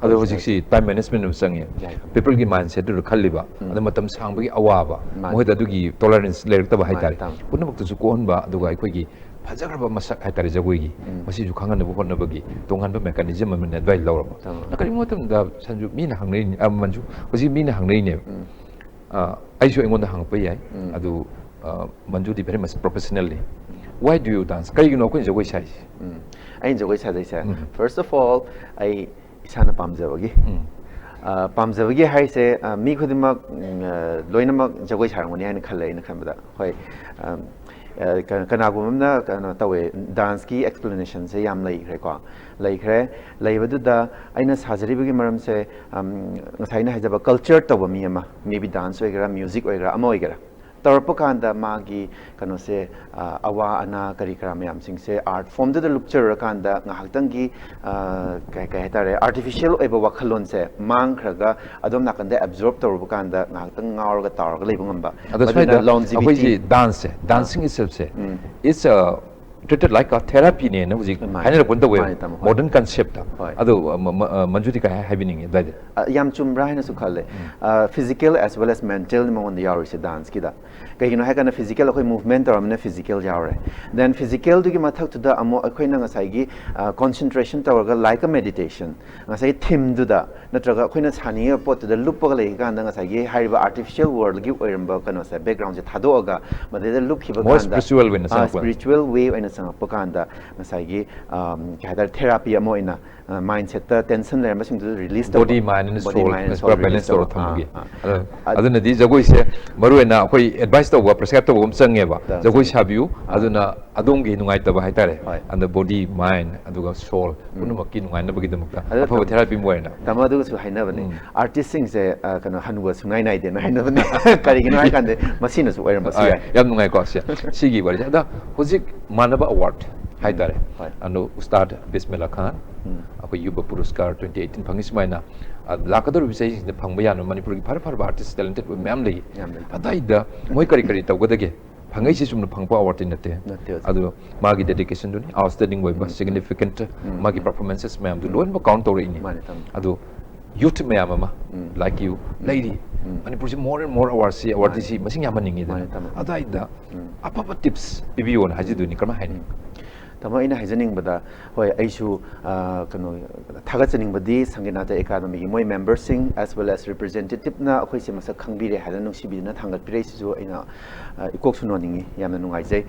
ado hojik si time management sangi people gi mindset ru khalliba ado matam sang bagi awaba moida dugi tolerance lerak hai tare punna baktu su ko honba aduga ai khogi fajaraba masak hai tare jagoi gi masi ju khangan bu honna bagi tongan ba mechanism am ne advice lawra nakari motam da sanju mina hangnei manju hoji mina hangnei ne ai su engon da hang pa yai adu manju di very much professionally why do you dance kai gi no ko jagoi sai ai jagoi sai dai sa first of all ai isana pamjabagi pamjabagi hai se mi khodimak loinamak jagoi sarangoni haina khallai na khanbada hoi kanagumna kana tawe dance ki explanation se yam lai khre ko lai khre lai badu da aina sajari bagi maram se ngasai na hajaba culture tawa mi ama maybe dance oigara music oigara ama oigara tarapakanda magi kano se awa ana kari kara mayam sing se art form da lukchar kanda ngahakdang gi kai tare artificial oiba wakhalon se mang khraga adom nakanda absorb tarapakanda ngahakdang ngaurga targa leibungamba adha longevity dance dancing itself se it's a treated like a therapy ne na hujik haina ponda we modern concept ado manjudi ka happening that yam chumra haina su khale physical as well as mental mo on the yari se dance ki da kaigino ha kana physical akoi movement or amna physical yare then physical du gi mathak tu da amo akoi na ngasai gi concentration tawarga like a meditation ngasai theme du da natraga akoi na chani pot da lup ga le ga na ngasai gi hariba artificial world gi oiramba kana sa background se thado ga made da lup khiba more spiritual way na spiritual way and paganda masagi kahadar therapy amo ina mindset ta tension le masing to release body mind and soul balance to thamgi aduna di jagoi se maruena akoi advice to prescribe to change ba jagoi sabiu aduna adongi nungai ta ba haitare and the body mind aduga soul punuma ki nungai na bagi damukta afa therapy mo ina tamadu su haina bane artist sing se kana hanwa sungai nai de na haina bane kari gi nai kande masina su oiram basi yam nungai ko sia sigi bari da hojik manaba award haitare anu ustad bismillah khan akoi yuba puruskar 2018 phangis maina lakador bisai de phangba yanu manipur gi phar phar artist talented ma'am lei adai da moi kari kari tawgadage phangai si sumna phangpa award nate adu magi dedication duni outstanding way ba significant magi performances ma'am du loin ba count tore ni adu youth ma'am ama like you lady manipur si more and more awards si award si masing yamaningi da adai da apa tips bibion haji duni kama haini tama ina haijaning bada hoi aisu kano thagachaning badi sanginata academy gi moi members sing as well as representative na akhoi se masa khangbire hada nungsibi na thangat pirei su ina ikok suno ningi yamna nungai jai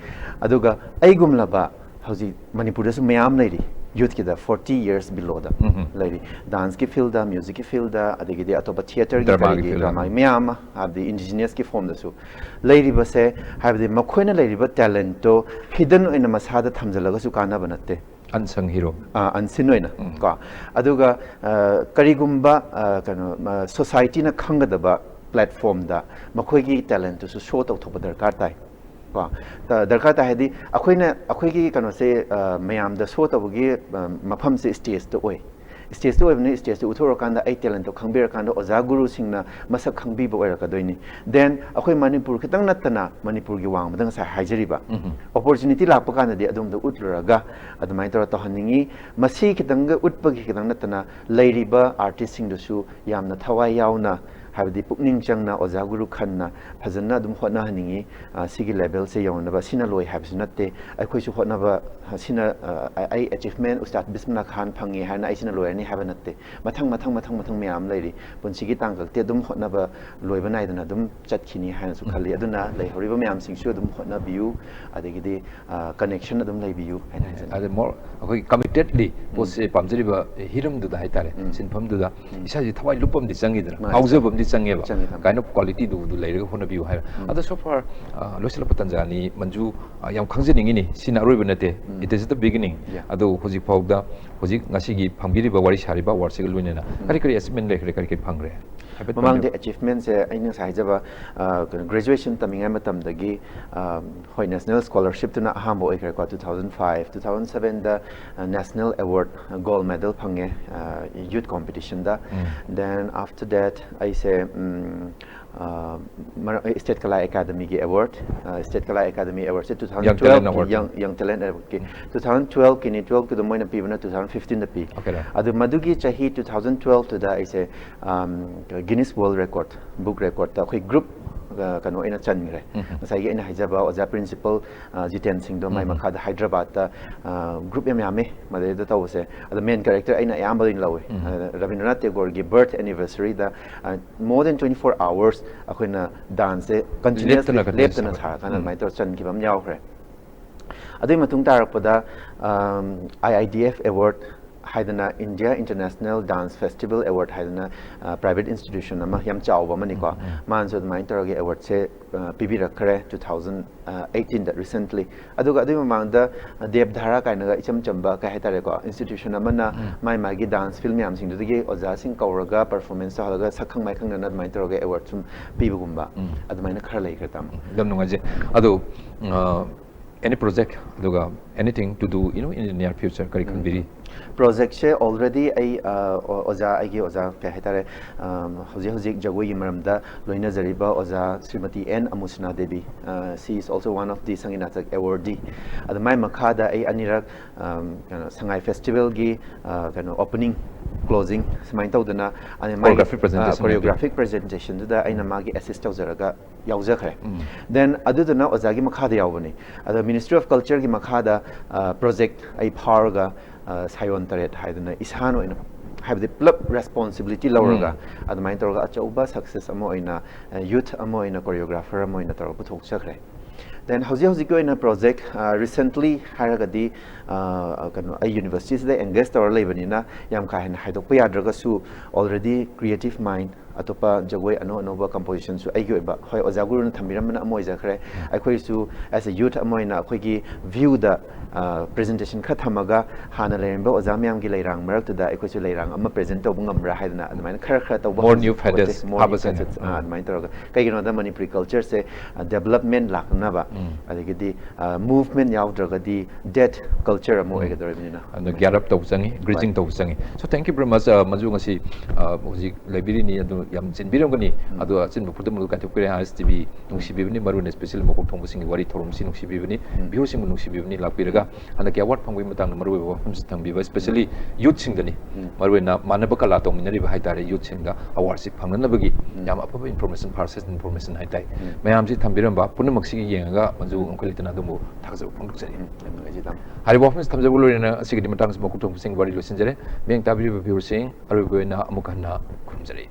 aduga aigumlaba hauji manipur su mayam leiri youth ki da 40 years below da leiri dance ki field da music ki field da adigi de atoba theater ki drama mayam have the indigenous ki form da su leiri ba se have the makhoina leiri ba talent to hidden ina masada thamjalaga su kana banate unsung hero unseen oina ka aduga karigumba kano society na khangadaba platform da makhoi gi talent to show tau thoba darkar tai darkar ta hedi akhoi gi kano se mayam da show tawgi mafam se stage to oi stage to evne stage to uthor kanda ai talent to khangbir kanda oja guru singna masak khangbi bo era ka doini then akhoi manipur khitang natana manipur gi wang madang sa haijari ba opportunity la pa kanda di adum da utluraga adumai tor to haningi masi khitang ga utpa gi khitang natana leiriba artist sing du su yamna thawai yauna habdi pukning changna oja guru khanna phajana dum khona haningi sigi level se yauna ba sina loi habs natte akhoi su khona ba sina ai achievement ustad bismillah khan phangi hana ai sina loi ani haba natte mathang meyam leiri punsigi tangkal te dum khona ba loi banai dana dum chatkhini hana su khali aduna lei horiba meyam sing su dum khona biu adegi de connection adum lei biu ade more akhoi committedly pose pamjari ba hiram du da haitare sinpham du da isa ji thawai lupam di changi dra aujabam changeba kind of quality du leiraga hona biu hai ada so far loisala patanjani manju yam khangjeningi ni sina roiba nate it is the beginning ado hoji phawda hoji ngasi gi phangbiri ba wari sari ba warse luinena kari kari achievement lekre kari kari phangre Mamang the achievement se aina saijaba graduation taminga matamdagi hoi national scholarship tuna ahambo ikre ko 2005 2007 da national award gold medal phange youth competition da then after that I say State Kala Academy ki award State Kala Academy award se 2012 young talent award ki 2012 kini 12 to the moina pi bana 2015 da pi adu madugi chahi 2012 to da I say Guinness World Record book record ta khoi group kano ina changre sai ina hijaba oja principal Jiten Singh do mai makha da Hyderabad ta group yam yame made da tawse the main character ina yam balin lawe Rabindranath Tagore gi birth anniversary da more than 24 hours akoina dance continuously leptana tha kana mai to chan ki bam yaw khre adui matung tarakpada IIDF award Haidana India International Dance Festival Award Haidana private institution ama yam chawba mani ko manso mai tarage award se PB rakre 2018 that recently aduga adu mamang da Devdhara kaina ga icham chamba ka haitare ko institution amana mai magi dance film yam sing dugi oja sing kauraga performance halaga sakhang mai khang na mai tarage award sum PB gumba adu mai na khara lai kretam dam nunga je adu any project aduga anything to do in the near future kari kan biri project she already ai oja agi oja ka hetare hoji jagoi maramda loina zariba oja Srimati N Amusna Devi she is also one of the Sanginatak awardee ad mai makhada ai anirak sangai festival gi opening closing smain tawdana ani mai choreographic presentation da aina magi assist tawzaraga yawzakhre then adudana oja gi makhada yawbani ad Ministry of Culture gi makhada project ai pharga Sayon Taret Haidana Ishano in have the plug responsibility lower at my torga achauba success amo in a youth amo in a choreographer amo in a torbutok chakre. Then Hausi in a project recently Haragadi a universities they engaged our Lebanina Yamka and Hydopia Dragasu already creative mind atopa jagoi ano nova composition su ayo ba hoi ozaguru na thamiram na amoi zakre akhoi su as a youth amoi na akhoi gi view the presentation kha thamaga hana leremba ozamyam gi leirang marak da akhoi su leirang amma present to bungam ra haidana admain khara khara to more new facets admain to kai gi no da Manipuri culture se development lakna ba adigi movement yaw dragadi dead culture amo egadoribina and get up to sangi bridging to sangi so thank you very much Manju ngasi hoji library ni yam jinbirongani adu chin pudum ka thukre STV nungsibibni marun especially Makokthongbasingi Wari thorumsi nungsibibni biusing nungsibibni lakpiraga hanaki award phangwi matang maru wafam thangbiba especially youth singdani maruena manaba kala tongminari ba haitare youth singda award si phangnabagi yam apaba information process information haitai mayam si thambiramba punamak si yenga Manju onkolitana dumu thakja phangdukjari hari wafam thamjabulorina sigidi matang Makokthongbasingi Wari losinjare beng tabri viewers sing arugoina amukhanna khumjari